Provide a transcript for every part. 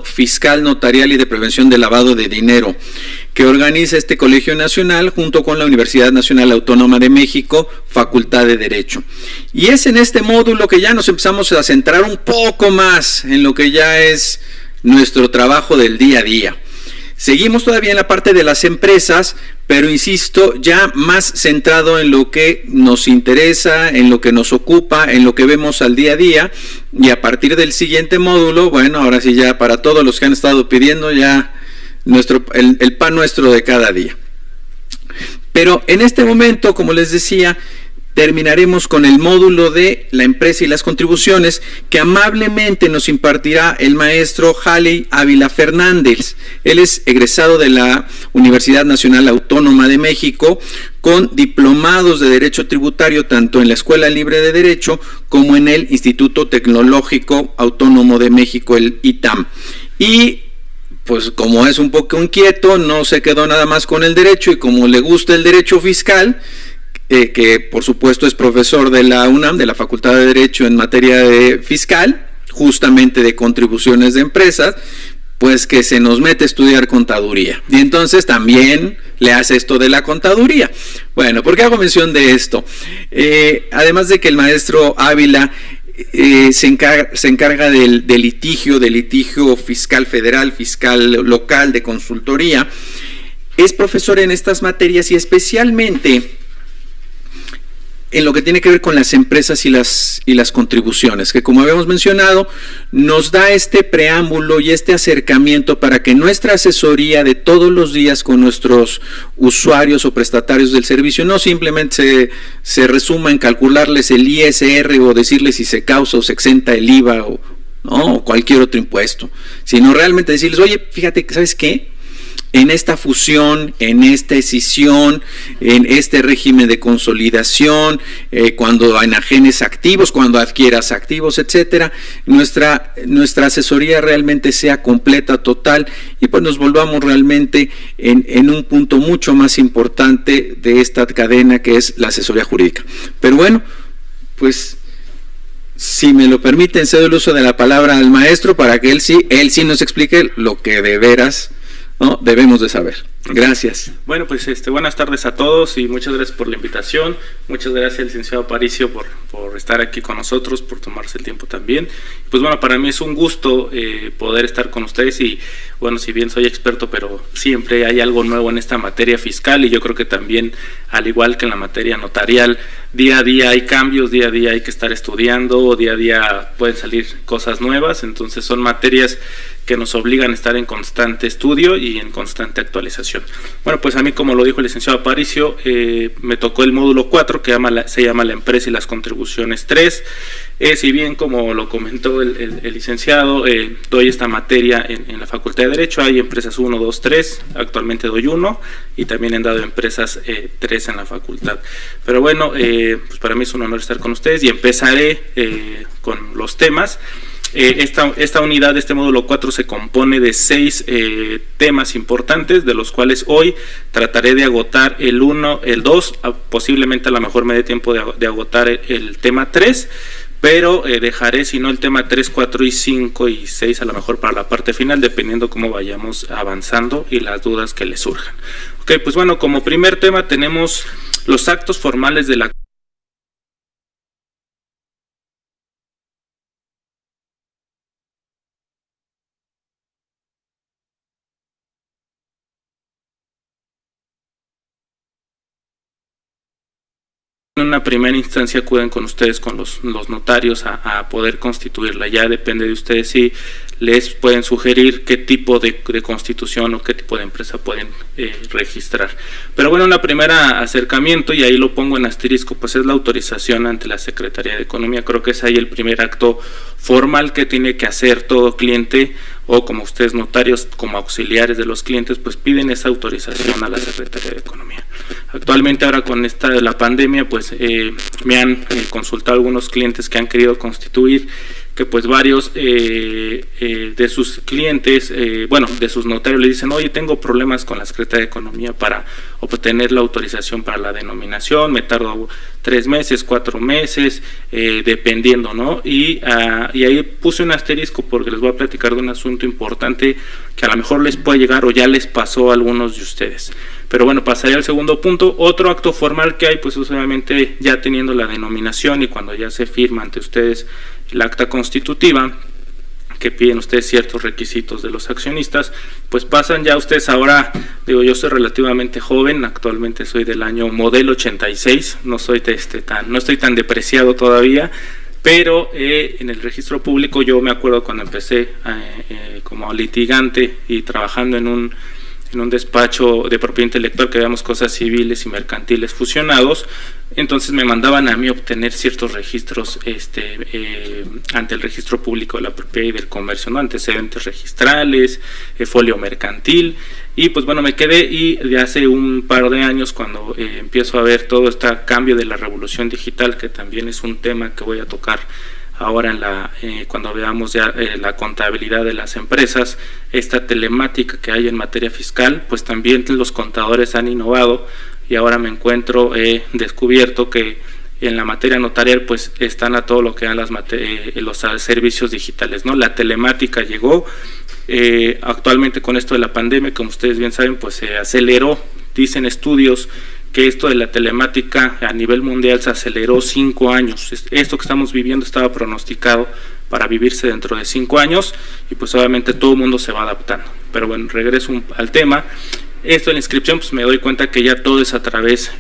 Fiscal, Notarial y de Prevención del Lavado de Dinero, que organiza este Colegio Nacional junto con la Universidad Nacional Autónoma de México, Facultad de Derecho. Y es en este módulo que ya nos empezamos a centrar un poco más en lo que ya es nuestro trabajo del día a día. Seguimos todavía en la parte de las empresas, pero insisto, ya más centrado en lo que nos interesa, en lo que nos ocupa, en lo que vemos al día a día, y a partir del siguiente módulo, bueno, ahora sí ya para todos los que han estado pidiendo ya el pan nuestro de cada día. Pero en este momento, como les decía, terminaremos con el módulo de la empresa y las contribuciones que amablemente nos impartirá el maestro Haley Ávila Fernández. Él es egresado de la Universidad Nacional Autónoma de México con diplomados de Derecho Tributario tanto en la Escuela Libre de Derecho como en el Instituto Tecnológico Autónomo de México, el ITAM. Y pues como es un poco inquieto, no se quedó nada más con el derecho, y como le gusta el derecho fiscal, que por supuesto es profesor de la UNAM, de la Facultad de Derecho en materia de fiscal, justamente de contribuciones de empresas, pues que se nos mete a estudiar contaduría. Y entonces también le hace esto de la contaduría. Bueno, ¿por qué hago mención de esto? Además de que el maestro Ávila se encarga del litigio fiscal federal, fiscal local, de consultoría, es profesor en estas materias y especialmente en lo que tiene que ver con las empresas y las contribuciones, que como habíamos mencionado, nos da este preámbulo y este acercamiento para que nuestra asesoría de todos los días con nuestros usuarios o prestatarios del servicio no simplemente se resuma en calcularles el ISR o decirles si se causa o se exenta el IVA o cualquier otro impuesto, sino realmente decirles, oye, fíjate, ¿sabes qué? En esta fusión, en esta escisión, en este régimen de consolidación, cuando enajenes activos, cuando adquieras activos, etcétera, nuestra asesoría realmente sea completa, total, y pues nos volvamos realmente en un punto mucho más importante de esta cadena que es la asesoría jurídica. Pero bueno, pues si me lo permiten, cedo el uso de la palabra al maestro para que él sí nos explique lo que de veras no debemos de saber. Gracias. Bueno, pues buenas tardes a todos y muchas gracias por la invitación. Muchas gracias al licenciado Aparicio por estar aquí con nosotros, por tomarse el tiempo también. Pues bueno, para mí es un gusto poder estar con ustedes y bueno, si bien soy experto, pero siempre hay algo nuevo en esta materia fiscal y yo creo que también, al igual que en la materia notarial, día a día hay cambios, día a día hay que estar estudiando, día a día pueden salir cosas nuevas, entonces son materias que nos obligan a estar en constante estudio y en constante actualización. Bueno, pues a mí, como lo dijo el licenciado Aparicio, me tocó el módulo 4, que se llama la empresa y las contribuciones 3. Si bien, como lo comentó el licenciado, doy esta materia en la Facultad de Derecho, hay empresas 1, 2, 3, actualmente doy 1 y también he dado empresas 3 en la facultad. Pero bueno, pues para mí es un honor estar con ustedes y empezaré con los temas. Esta unidad, este módulo 4, se compone de 6 temas importantes, de los cuales hoy trataré de agotar el 1, el 2, posiblemente a lo mejor me dé tiempo de agotar el tema 3, pero dejaré, si no, el tema 3, 4 y 5 y 6 a lo mejor para la parte final, dependiendo cómo vayamos avanzando y las dudas que les surjan. Ok, pues bueno, como primer tema tenemos los actos formales de la en una primera instancia acuden con ustedes, con los notarios, a poder constituirla. Ya depende de ustedes si les pueden sugerir qué tipo de constitución o qué tipo de empresa pueden registrar. Pero bueno, una primera acercamiento, y ahí lo pongo en asterisco, pues es la autorización ante la Secretaría de Economía. Creo que es ahí el primer acto formal que tiene que hacer todo cliente, o como ustedes notarios, como auxiliares de los clientes, pues piden esa autorización a la Secretaría de Economía. Actualmente, ahora con esta de la pandemia, pues me han consultado algunos clientes que han querido constituir que pues varios de sus clientes, de sus notarios le dicen, oye, tengo problemas con la Secretaría de Economía para obtener la autorización para la denominación, me tardo 3 meses, 4 meses, dependiendo, ¿no? Y ahí puse un asterisco porque les voy a platicar de un asunto importante que a lo mejor les puede llegar o ya les pasó a algunos de ustedes. Pero bueno, pasaría al segundo punto. Otro acto formal que hay, pues obviamente ya teniendo la denominación y cuando ya se firma ante ustedes el acta constitutiva, que piden ustedes ciertos requisitos de los accionistas, pues pasan ya ustedes ahora, digo, yo soy relativamente joven, actualmente soy del año modelo 86, no estoy tan depreciado todavía, pero en el registro público yo me acuerdo cuando empecé como litigante y trabajando en un despacho de propiedad intelectual que veíamos cosas civiles y mercantiles fusionados, entonces me mandaban a mí obtener ciertos registros ante el registro público de la propiedad y del comercio, ¿no? Antecedentes registrales, folio mercantil, y pues bueno, me quedé, y de hace un par de años cuando empiezo a ver todo este cambio de la revolución digital, que también es un tema que voy a tocar ahora cuando veamos ya la contabilidad de las empresas, esta telemática que hay en materia fiscal, pues también los contadores han innovado, y ahora me encuentro descubierto que en la materia notarial pues están a todo lo que dan los servicios digitales, ¿no? La telemática llegó, actualmente con esto de la pandemia, como ustedes bien saben, pues se aceleró, dicen estudios que esto de la telemática a nivel mundial se aceleró 5 años. Esto que estamos viviendo estaba pronosticado para vivirse dentro de 5 años, y pues obviamente todo el mundo se va adaptando. Pero bueno, regreso al tema. Esto de la inscripción, pues me doy cuenta que ya todo es a través,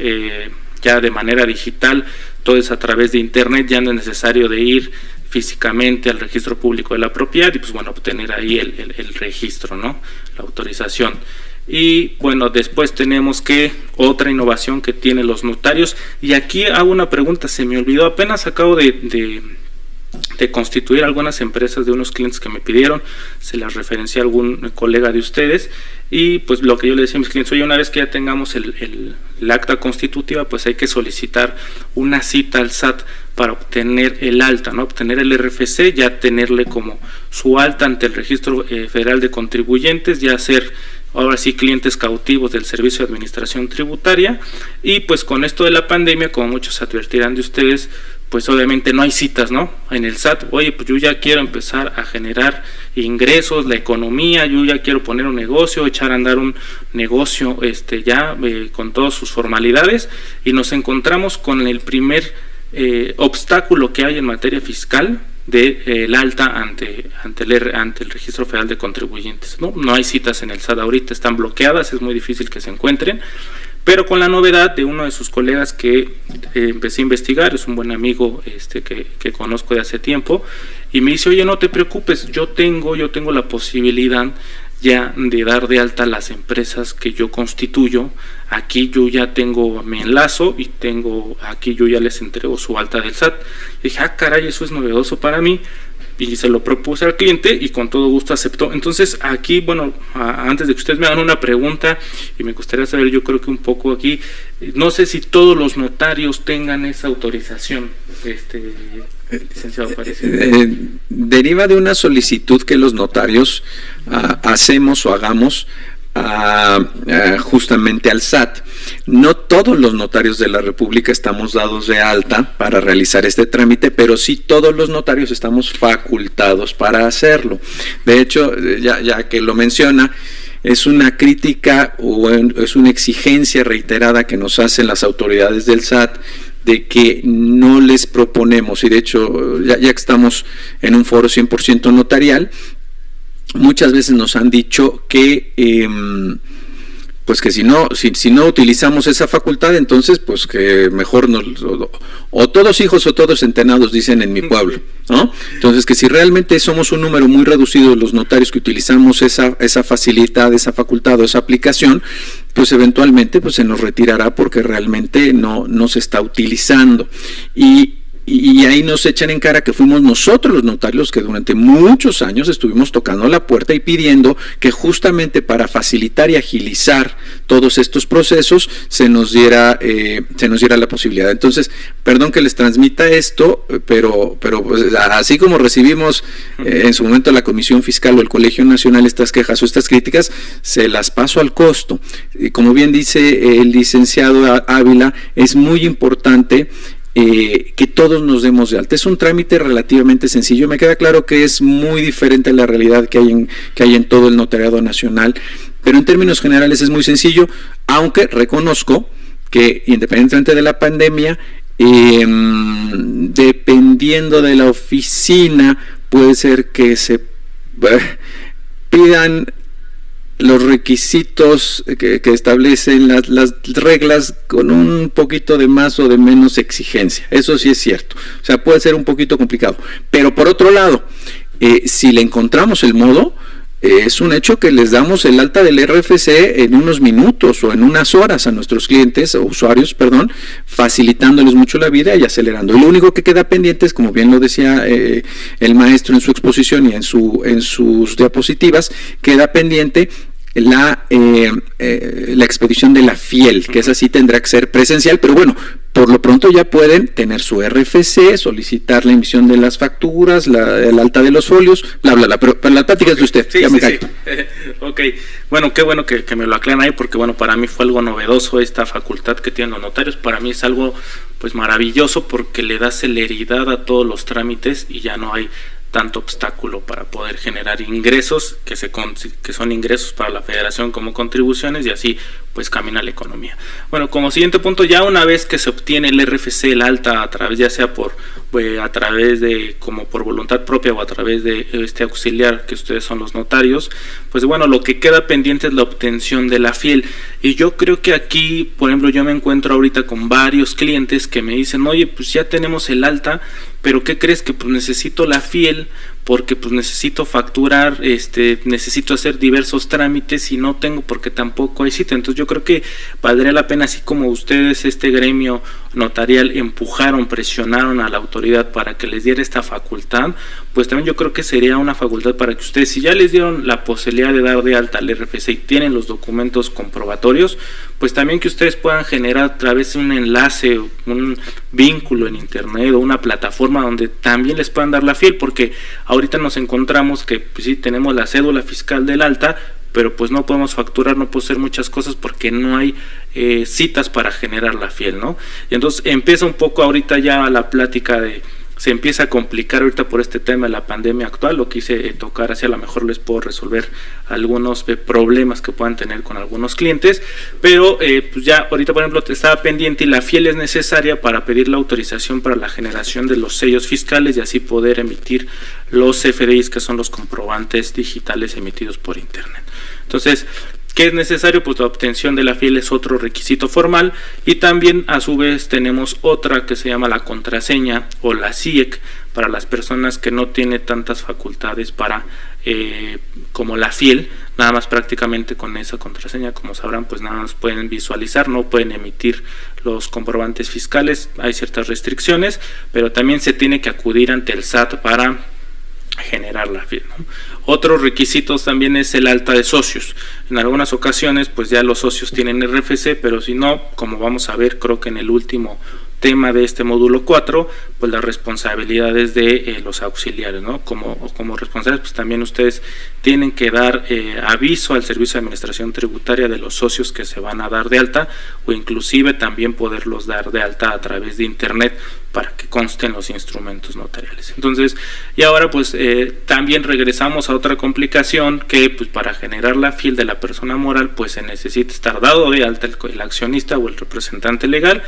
ya de manera digital, todo es a través de internet, ya no es necesario de ir físicamente al registro público de la propiedad y pues bueno, obtener ahí el registro, ¿no? La autorización. Y bueno, después tenemos otra innovación que tienen los notarios, y aquí hago una pregunta, se me olvidó, apenas acabo de constituir algunas empresas de unos clientes que me pidieron, se las referencié a algún colega de ustedes, y pues lo que yo le decía a mis clientes, oye, una vez que ya tengamos el acta constitutiva, pues hay que solicitar una cita al SAT para obtener el alta, ¿no? Obtener el RFC, ya tenerle como su alta ante el Registro Federal de Contribuyentes, ya ser ahora sí clientes cautivos del Servicio de Administración Tributaria. Y pues con esto de la pandemia, como muchos advertirán de ustedes, pues obviamente no hay citas, ¿no? En el SAT, oye, pues yo ya quiero empezar a generar ingresos, la economía, yo ya quiero poner un negocio, echar a andar un negocio con todas sus formalidades, y nos encontramos con el primer obstáculo que hay en materia fiscal de el alta ante el Registro Federal de Contribuyentes, ¿no? No hay citas en el SAT ahorita, están bloqueadas, es muy difícil que se encuentren, pero con la novedad de uno de sus colegas que empecé a investigar, es un buen amigo que conozco de hace tiempo, y me dice, oye, no te preocupes, yo tengo la posibilidad ya de dar de alta las empresas que yo constituyo, aquí yo ya tengo mi enlazo y aquí yo ya les entrego su alta del SAT. Y dije, caray, eso es novedoso para mí, y se lo propuse al cliente y con todo gusto aceptó. Entonces aquí, bueno, antes de que ustedes me hagan una pregunta, y me gustaría saber, yo creo que un poco aquí, no sé si todos los notarios tengan esa autorización, licenciado Aparicio. Deriva de una solicitud que los notarios hacemos o hagamos justamente al SAT. No todos los notarios de la República estamos dados de alta para realizar este trámite, pero sí todos los notarios estamos facultados para hacerlo. De hecho, ya que lo menciona, es una crítica o es una exigencia reiterada que nos hacen las autoridades del SAT, de que no les proponemos, y de hecho ya que estamos en un foro 100% notarial, muchas veces nos han dicho que pues que si no utilizamos esa facultad, entonces pues que mejor o todos hijos o todos entrenados, dicen en mi pueblo, ¿no? Entonces que si realmente somos un número muy reducido de los notarios que utilizamos esa facilidad, esa facultad o esa aplicación, pues eventualmente pues se nos retirará porque realmente no se está utilizando. Y y ahí nos echan en cara que fuimos nosotros los notarios que durante muchos años estuvimos tocando la puerta y pidiendo que justamente para facilitar y agilizar todos estos procesos se nos diera la posibilidad. Entonces, perdón que les transmita esto, pero pues, así como recibimos en su momento la Comisión Fiscal o el Colegio Nacional estas quejas o estas críticas, se las paso al costo. Y como bien dice el licenciado Ávila, es muy importante que todos nos demos de alta. Es un trámite relativamente sencillo. Me queda claro que es muy diferente a la realidad que hay en todo el notariado nacional, pero en términos generales es muy sencillo, aunque reconozco que independientemente de la pandemia, dependiendo de la oficina, puede ser que se pidan los requisitos que establecen las reglas con un poquito de más o de menos exigencia. Eso sí es cierto. O sea, puede ser un poquito complicado. Pero por otro lado, si le encontramos el modo, es un hecho que les damos el alta del RFC en unos minutos o en unas horas a nuestros clientes o usuarios, facilitándoles mucho la vida y acelerando. Y lo único que queda pendiente es, como bien lo decía el maestro en su exposición y en sus diapositivas, queda pendiente la expedición de la FIEL, que esa sí tendrá que ser presencial, pero bueno, por lo pronto ya pueden tener su RFC, solicitar la emisión de las facturas, el alta de los folios, bla, bla, bla, pero la plática es de usted, sí, ya me callo. Ok, bueno, qué bueno que me lo aclaran ahí, porque bueno, para mí fue algo novedoso esta facultad que tienen los notarios. Para mí es algo pues maravilloso, porque le da celeridad a todos los trámites y ya no hay tanto obstáculo para poder generar ingresos que son ingresos para la federación como contribuciones, y así pues camina la economía. Bueno, como siguiente punto, ya una vez que se obtiene el RFC, el alta, a través ya sea a través de como por voluntad propia o a través de este auxiliar que ustedes son los notarios, pues bueno, lo que queda pendiente es la obtención de la FIEL. Y yo creo que aquí, por ejemplo, yo me encuentro ahorita con varios clientes que me dicen: oye, pues ya tenemos el alta, pero ¿qué crees? Que pues necesito la FIEL porque pues necesito facturar, necesito hacer diversos trámites y no tengo porque tampoco hay sitio. Entonces yo creo que valdría la pena, así como ustedes, este gremio notarial, presionaron a la autoridad para que les diera esta facultad, pues también yo creo que sería una facultad para que ustedes, si ya les dieron la posibilidad de dar de alta al RFC y tienen los documentos comprobatorios, pues también que ustedes puedan generar a través de un enlace, un vínculo en internet o una plataforma donde también les puedan dar la FIEL, porque ahorita nos encontramos que pues, sí tenemos la cédula fiscal del alta, pero pues no podemos facturar, no podemos hacer muchas cosas porque no hay citas para generar la FIEL, ¿no? Y entonces empieza un poco ahorita ya la plática se empieza a complicar ahorita por este tema de la pandemia actual. Lo quise tocar, así a lo mejor les puedo resolver algunos problemas que puedan tener con algunos clientes, pero pues ya ahorita, por ejemplo, estaba pendiente y la FIEL es necesaria para pedir la autorización para la generación de los sellos fiscales y así poder emitir los CFDIs, que son los comprobantes digitales emitidos por internet. Entonces, ¿qué es necesario? Pues la obtención de la FIEL es otro requisito formal, y también a su vez tenemos otra que se llama la contraseña o la CIEC para las personas que no tienen tantas facultades para como la FIEL. Nada más prácticamente con esa contraseña, como sabrán, pues nada más pueden visualizar, no pueden emitir los comprobantes fiscales, hay ciertas restricciones, pero también se tiene que acudir ante el SAT para generar la FIEL, ¿no? Otros requisitos también es el alta de socios. En algunas ocasiones pues ya los socios tienen RFC, pero si no, como vamos a ver, creo que en el último tema de este módulo 4, pues las responsabilidades de los auxiliares, ¿no? Como responsables, pues también ustedes tienen que dar aviso al Servicio de Administración Tributaria de los socios que se van a dar de alta, o inclusive también poderlos dar de alta a través de internet para que consten los instrumentos notariales. Entonces, y ahora pues también regresamos a otra complicación, que pues para generar la FIEL de la persona moral pues se necesita estar dado de alta el accionista o el representante legal,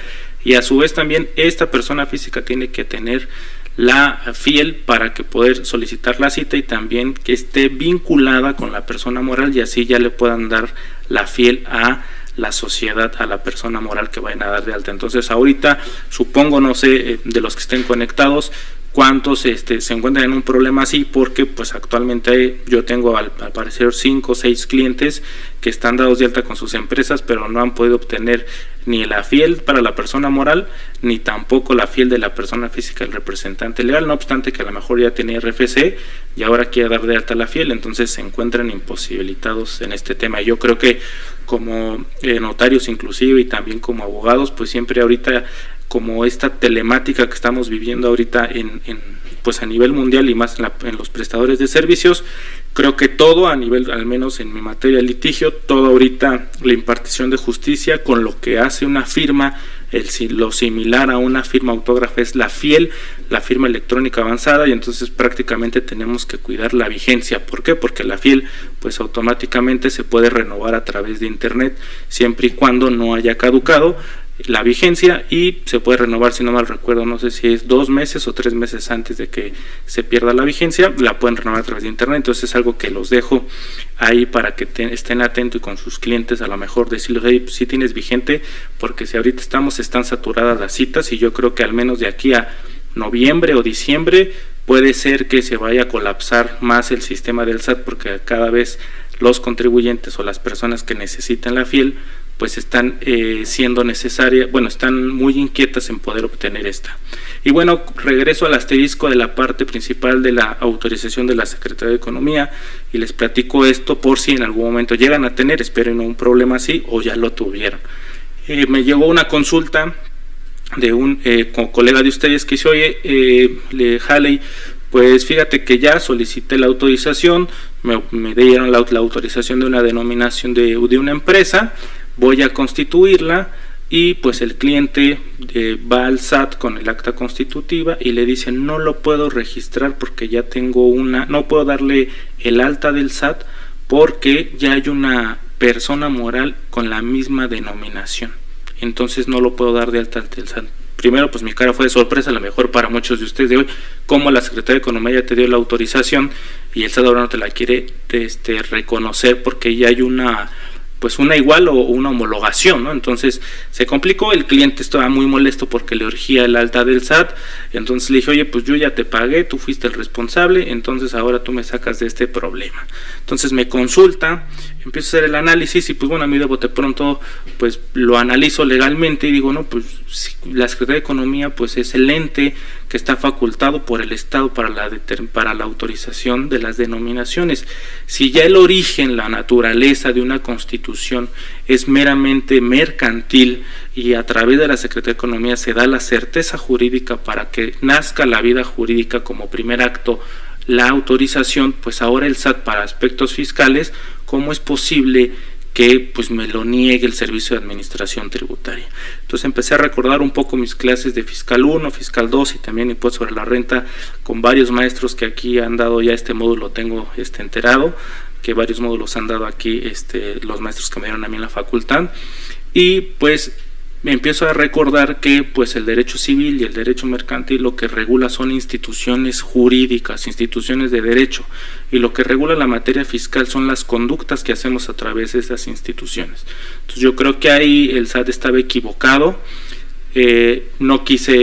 y a su vez también esta persona física tiene que tener la FIEL para que poder solicitar la cita, y también que esté vinculada con la persona moral, y así ya le puedan dar la FIEL a la sociedad, a la persona moral que vayan a dar de alta. Entonces ahorita supongo, no sé, de los que estén conectados, cuántos se encuentran en un problema así, porque pues actualmente yo tengo al parecer 5 o 6 clientes que están dados de alta con sus empresas, pero no han podido obtener ni la fiel para la persona moral, ni tampoco la fiel de la persona física, el representante legal, no obstante que a lo mejor ya tenía RFC y ahora quiere dar de alta la fiel, entonces se encuentran imposibilitados en este tema. Yo creo que como notarios inclusive y también como abogados, pues siempre ahorita, como esta telemática que estamos viviendo ahorita pues a nivel mundial y más en los prestadores de servicios, creo que todo a nivel, al menos en mi materia de litigio, todo ahorita la impartición de justicia con lo que hace una firma, lo similar a una firma autógrafa es la fiel, la firma electrónica avanzada, y entonces prácticamente tenemos que cuidar la vigencia. ¿Por qué? Porque la fiel pues automáticamente se puede renovar a través de internet siempre y cuando no haya caducado la vigencia, y se puede renovar, si no mal recuerdo, no sé si es 2 meses o 3 meses antes de que se pierda la vigencia, la pueden renovar a través de internet. Entonces es algo que los dejo ahí para que estén atentos y con sus clientes a lo mejor decirles, hey, pues, si tienes vigente, porque si ahorita están saturadas las citas, y yo creo que al menos de aquí a noviembre o diciembre puede ser que se vaya a colapsar más el sistema del SAT, porque cada vez los contribuyentes o las personas que necesitan la fiel pues están siendo necesarias, bueno, están muy inquietas en poder obtener esta. Y bueno, regreso al asterisco de la parte principal de la autorización de la Secretaría de Economía, y les platico esto por si en algún momento llegan a tener, espero no un problema así, o ya lo tuvieron. Me llegó una consulta de un colega de ustedes que dice, oye, Haley, pues fíjate que ya solicité la autorización, me dieron la autorización de una denominación de una empresa, voy a constituirla, y pues el cliente va al SAT con el acta constitutiva y le dice, no lo puedo registrar porque ya tengo no puedo darle el alta del SAT porque ya hay una persona moral con la misma denominación, entonces no lo puedo dar de alta del SAT. Primero, pues mi cara fue de sorpresa, a lo mejor para muchos de ustedes de hoy, como la Secretaría de Economía ya te dio la autorización y el SAT ahora no te la quiere reconocer porque ya hay una igual o una homologación, ¿no? Entonces se complicó, el cliente estaba muy molesto porque le urgía el alta del SAT, entonces le dije, oye, pues yo ya te pagué, tú fuiste el responsable, entonces ahora tú me sacas de este problema. Entonces me consulta, empiezo a hacer el análisis y pues bueno, a mí de bote pronto pues lo analizo legalmente y digo, no, pues la Secretaría de Economía pues es el ente que está facultado por el Estado para la autorización de las denominaciones. Si ya el origen, la naturaleza de una constitución es meramente mercantil y a través de la Secretaría de Economía se da la certeza jurídica para que nazca la vida jurídica como primer acto, la autorización, pues ahora el SAT para aspectos fiscales, ¿cómo es posible que pues me lo niegue el Servicio de Administración Tributaria? Entonces empecé a recordar un poco mis clases de Fiscal 1, Fiscal 2 y también Impuesto sobre la Renta con varios maestros que aquí han dado ya este módulo, tengo enterado que varios módulos han dado aquí los maestros que me dieron a mí en la facultad, y pues me empiezo a recordar que pues el derecho civil y el derecho mercantil lo que regula son instituciones jurídicas, instituciones de derecho, y lo que regula la materia fiscal son las conductas que hacemos a través de esas instituciones. Entonces yo creo que ahí el SAT estaba equivocado. No quise,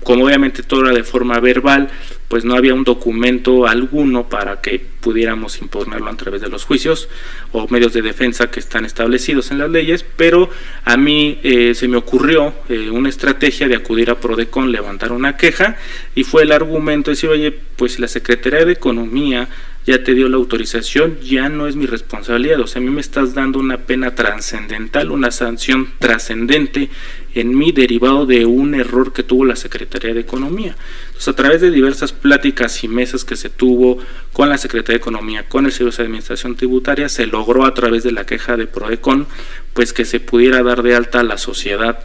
como obviamente todo era de forma verbal, pues no había un documento alguno para que pudiéramos imponerlo a través de los juicios o medios de defensa que están establecidos en las leyes, pero a mí se me ocurrió una estrategia de acudir a Prodecon, levantar una queja, y fue el argumento de decir, oye, pues la Secretaría de Economía ya te dio la autorización, ya no es mi responsabilidad, o sea, a mí me estás dando una pena trascendental, una sanción trascendente en mí derivado de un error que tuvo la Secretaría de Economía. Entonces, a través de diversas pláticas y mesas que se tuvo con la Secretaría de Economía, con el Servicio de Administración Tributaria, se logró a través de la queja de Prodecon, pues que se pudiera dar de alta a la sociedad.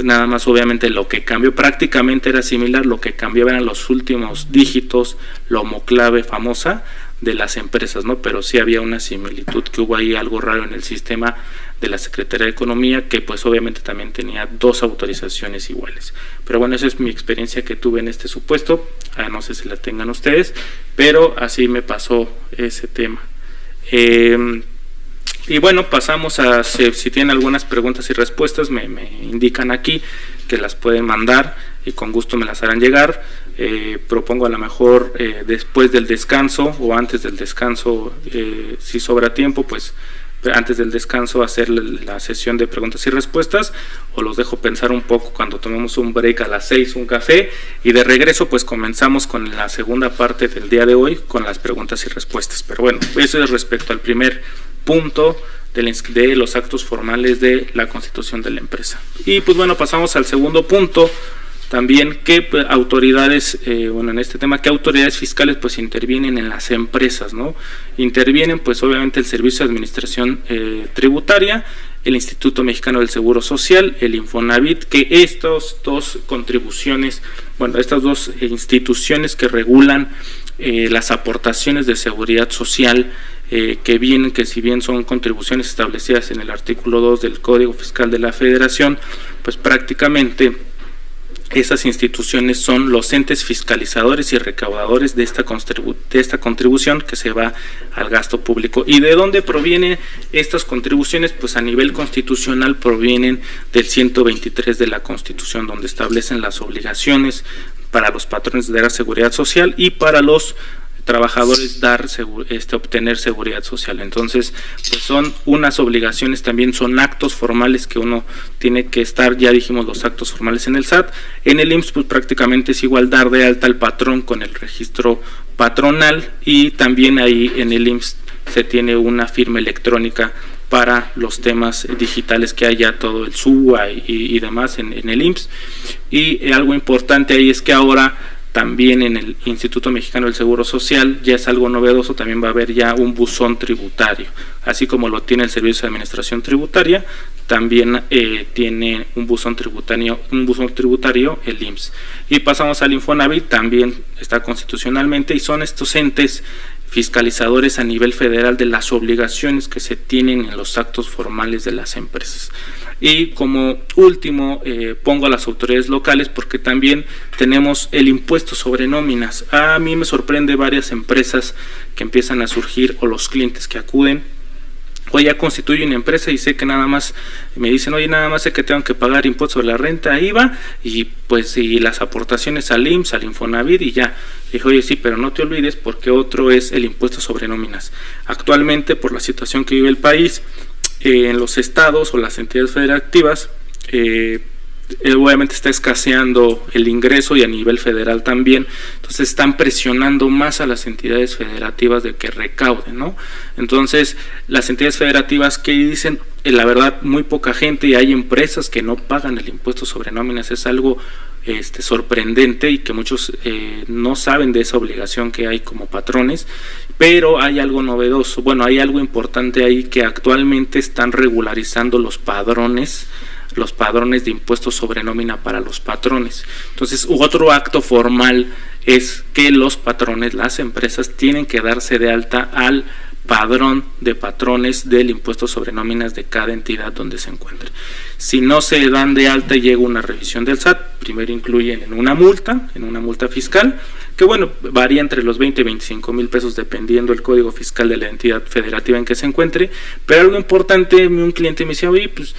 Nada más, obviamente lo que cambió prácticamente era similar, lo que cambiaba eran los últimos dígitos, la homoclave famosa de las empresas, ¿no? Pero sí había una similitud, que hubo ahí algo raro en el sistema de la Secretaría de Economía, que pues obviamente también tenía 2 autorizaciones iguales. Pero bueno, esa es mi experiencia que tuve en este supuesto, no sé si la tengan ustedes, pero así me pasó ese tema. Y bueno, pasamos a, si tienen algunas preguntas y respuestas, me indican aquí que las pueden mandar y con gusto me las harán llegar. Propongo a lo mejor después del descanso o antes del descanso, si sobra tiempo, pues antes del descanso hacer la sesión de preguntas y respuestas, o los dejo pensar un poco cuando tomemos un break a las 6, un café, y de regreso pues comenzamos con la segunda parte del día de hoy con las preguntas y respuestas. Pero bueno, eso es respecto al primer punto de los actos formales de la constitución de la empresa. Y pues bueno, pasamos al segundo punto. También qué autoridades, en este tema, qué autoridades fiscales pues intervienen en las empresas, ¿no? Intervienen pues obviamente el Servicio de Administración Tributaria, el Instituto Mexicano del Seguro Social, el Infonavit, que estas dos contribuciones, estas dos instituciones que regulan las aportaciones de seguridad social, que si bien son contribuciones establecidas en el artículo 2 del Código Fiscal de la Federación, pues prácticamente esas instituciones son los entes fiscalizadores y recaudadores de esta contribución que se va al gasto público. ¿Y de dónde provienen estas contribuciones? Pues a nivel constitucional provienen del 123 de la Constitución, donde establecen las obligaciones para los patrones de la seguridad social y para los trabajadores obtener seguridad social. Entonces, pues son unas obligaciones, también son actos formales que uno tiene que estar, ya dijimos los actos formales en el SAT. En el IMSS pues prácticamente es igual dar de alta al patrón con el registro patronal, y también ahí en el IMSS se tiene una firma electrónica para los temas digitales que hay ya todo el SUA y demás en el IMSS. Y algo importante ahí es que ahora también en el Instituto Mexicano del Seguro Social ya es algo novedoso, también va a haber ya un buzón tributario, así como lo tiene el Servicio de Administración Tributaria, también tiene un buzón tributario el IMSS. Y pasamos al Infonavit, también está constitucionalmente, y son estos entes fiscalizadores a nivel federal de las obligaciones que se tienen en los actos formales de las empresas. Y como último pongo a las autoridades locales, porque también tenemos el impuesto sobre nóminas. A mí me sorprende varias empresas que empiezan a surgir, o los clientes que acuden, o ya constituyo una empresa y sé que nada más me dicen, oye, nada más sé que tengo que pagar impuesto sobre la renta, IVA, y pues y las aportaciones al IMSS, al Infonavit, y ya. Dije, oye, sí, pero no te olvides, porque otro es el impuesto sobre nóminas. Actualmente, por la situación que vive el país, en los estados o las entidades federativas, obviamente está escaseando el ingreso, y a nivel federal también. Entonces están presionando más a las entidades federativas de que recauden, ¿no? Entonces las entidades federativas que dicen, la verdad, muy poca gente, y hay empresas que no pagan el impuesto sobre nóminas. Es algo sorprendente, y que muchos no saben de esa obligación que hay como patrones. Pero hay algo novedoso, hay algo importante ahí, que actualmente están regularizando los padrones de impuestos sobre nómina para los patrones. Entonces, otro acto formal es que los patrones, las empresas, tienen que darse de alta al padrón de patrones del impuesto sobre nóminas de cada entidad donde se encuentre. Si no se dan de alta, llega una revisión del SAT. Primero incluyen en una multa fiscal, que varía entre los 20 y 25 mil pesos dependiendo el código fiscal de la entidad federativa en que se encuentre. Pero algo importante, un cliente me decía, oye, pues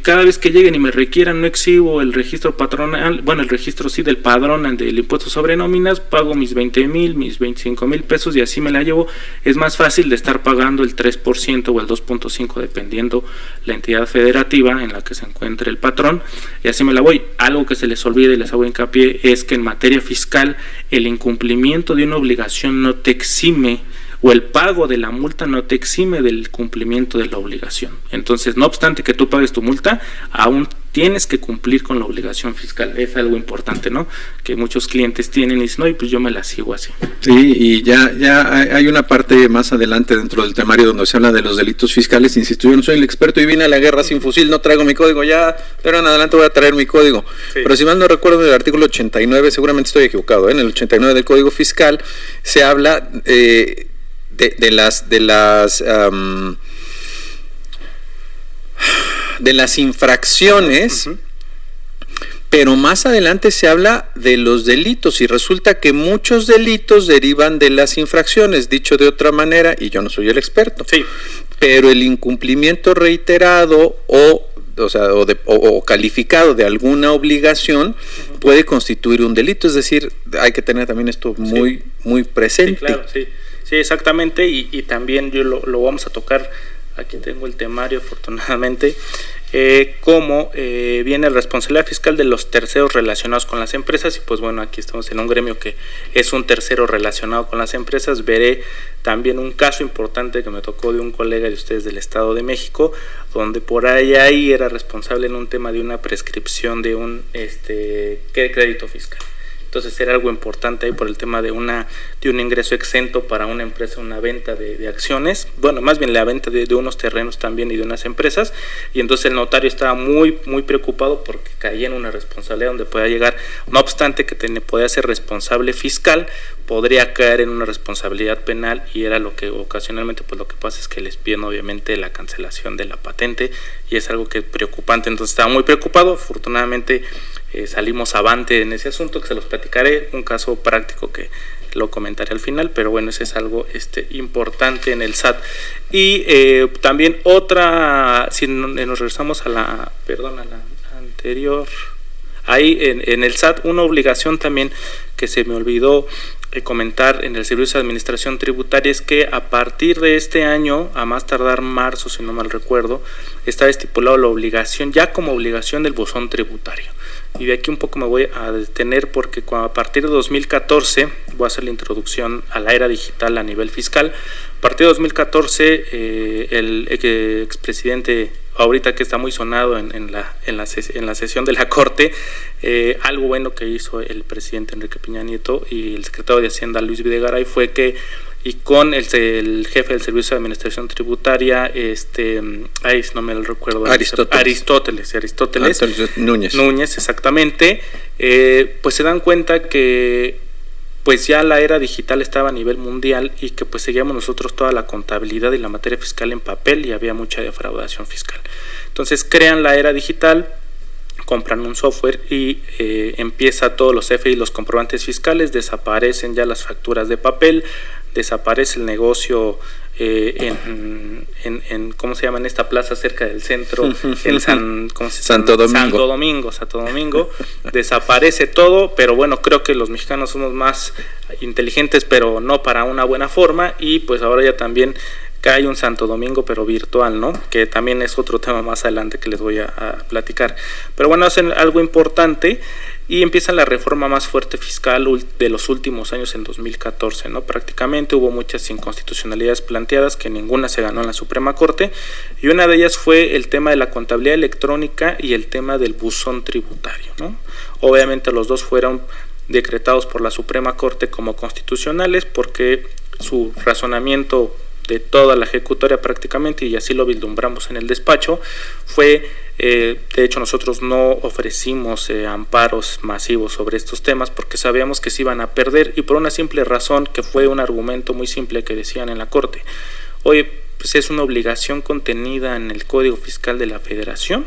cada vez que lleguen y me requieran, no exhibo el registro patronal, el registro sí del padrón del impuesto sobre nóminas, pago mis 20 mil, mis 25 mil pesos, y así me la llevo. Es más fácil de estar pagando el 3% o el 2.5% dependiendo la entidad federativa en la que se encuentre el patrón, y así me la voy. Algo que se les olvida y les hago hincapié es que en materia fiscal el incumplimiento de una obligación no te exime, o el pago de la multa no te exime del cumplimiento de la obligación. Entonces, no obstante que tú pagues tu multa, aún tienes que cumplir con la obligación fiscal. Es algo importante, ¿no? Que muchos clientes tienen y dicen, no, y pues yo me la sigo así. Sí, y ya hay una parte más adelante dentro del temario donde se habla de los delitos fiscales. Insisto, yo no soy el experto y vine a la guerra sin fusil, no traigo mi código, ya, pero en adelante voy a traer mi código. Sí. Pero si mal no recuerdo, en el artículo 89, seguramente estoy equivocado, en el 89 del Código Fiscal se habla de las infracciones, uh-huh, pero más adelante se habla de los delitos, y resulta que muchos delitos derivan de las infracciones. Dicho de otra manera, y yo no soy el experto, sí, pero el incumplimiento reiterado o calificado de alguna obligación, uh-huh, puede constituir un delito. Es decir, hay que tener también esto muy presente. Sí, claro, sí. Sí, exactamente, y también lo vamos a tocar aquí tengo el temario afortunadamente, cómo viene la responsabilidad fiscal de los terceros relacionados con las empresas. Y pues bueno, aquí estamos en un gremio que es un tercero relacionado con las empresas. Veré también un caso importante que me tocó de un colega de ustedes del Estado de México, donde por ahí era responsable en un tema de una prescripción de un crédito fiscal. Entonces era algo importante ahí por el tema de un ingreso exento para una empresa, una venta de acciones, bueno, más bien la venta de unos terrenos también y de unas empresas, y entonces el notario estaba muy preocupado porque caía en una responsabilidad donde podía llegar, no obstante que podía ser responsable fiscal, podría caer en una responsabilidad penal, y era lo que ocasionalmente pues lo que pasa es que les piden obviamente la cancelación de la patente, y es algo que es preocupante. Entonces estaba muy preocupado. Afortunadamente salimos avante en ese asunto, que se los platicaré, un caso práctico que lo comentaré al final, pero bueno, ese es algo importante en el SAT. Y también otra, si nos regresamos a la anterior, ahí en el SAT, una obligación también que se me olvidó comentar en el Servicio de Administración Tributaria es que a partir de este año, a más tardar marzo, si no mal recuerdo, está estipulado la obligación, ya como obligación del buzón tributario. Y de aquí un poco me voy a detener porque a partir de 2014, voy a hacer la introducción a la era digital a nivel fiscal. A partir de 2014, el expresidente, ahorita que está muy sonado en la sesión de la Corte, algo bueno que hizo el presidente Enrique Peña Nieto y el secretario de Hacienda Luis Videgaray fue que, y con el jefe del Servicio de Administración Tributaria, no me lo recuerdo, Aristóteles Núñez, exactamente, pues se dan cuenta que pues ya la era digital estaba a nivel mundial y que pues seguíamos nosotros toda la contabilidad y la materia fiscal en papel y había mucha defraudación fiscal. Entonces crean la era digital, compran un software y empieza todos los CFDI y los comprobantes fiscales, desaparecen ya las facturas de papel, desaparece el negocio ¿cómo se llama? En esta plaza cerca del centro, en Santo Domingo, desaparece todo, pero bueno, creo que los mexicanos somos más inteligentes, pero no para una buena forma, y pues ahora ya también cae un Santo Domingo, pero virtual, ¿no? Que también es otro tema más adelante que les voy a platicar. Pero bueno, hacen algo importante y empieza la reforma más fuerte fiscal de los últimos años en 2014, ¿no? Prácticamente hubo muchas inconstitucionalidades planteadas que ninguna se ganó en la Suprema Corte, y una de ellas fue el tema de la contabilidad electrónica y el tema del buzón tributario, ¿no? Obviamente los dos fueron decretados por la Suprema Corte como constitucionales porque su razonamiento de toda la ejecutoria prácticamente, y así lo vislumbramos en el despacho, fue, de hecho nosotros no ofrecimos amparos masivos sobre estos temas porque sabíamos que se iban a perder, y por una simple razón, que fue un argumento muy simple que decían en la Corte: oye, pues es una obligación contenida en el Código Fiscal de la Federación,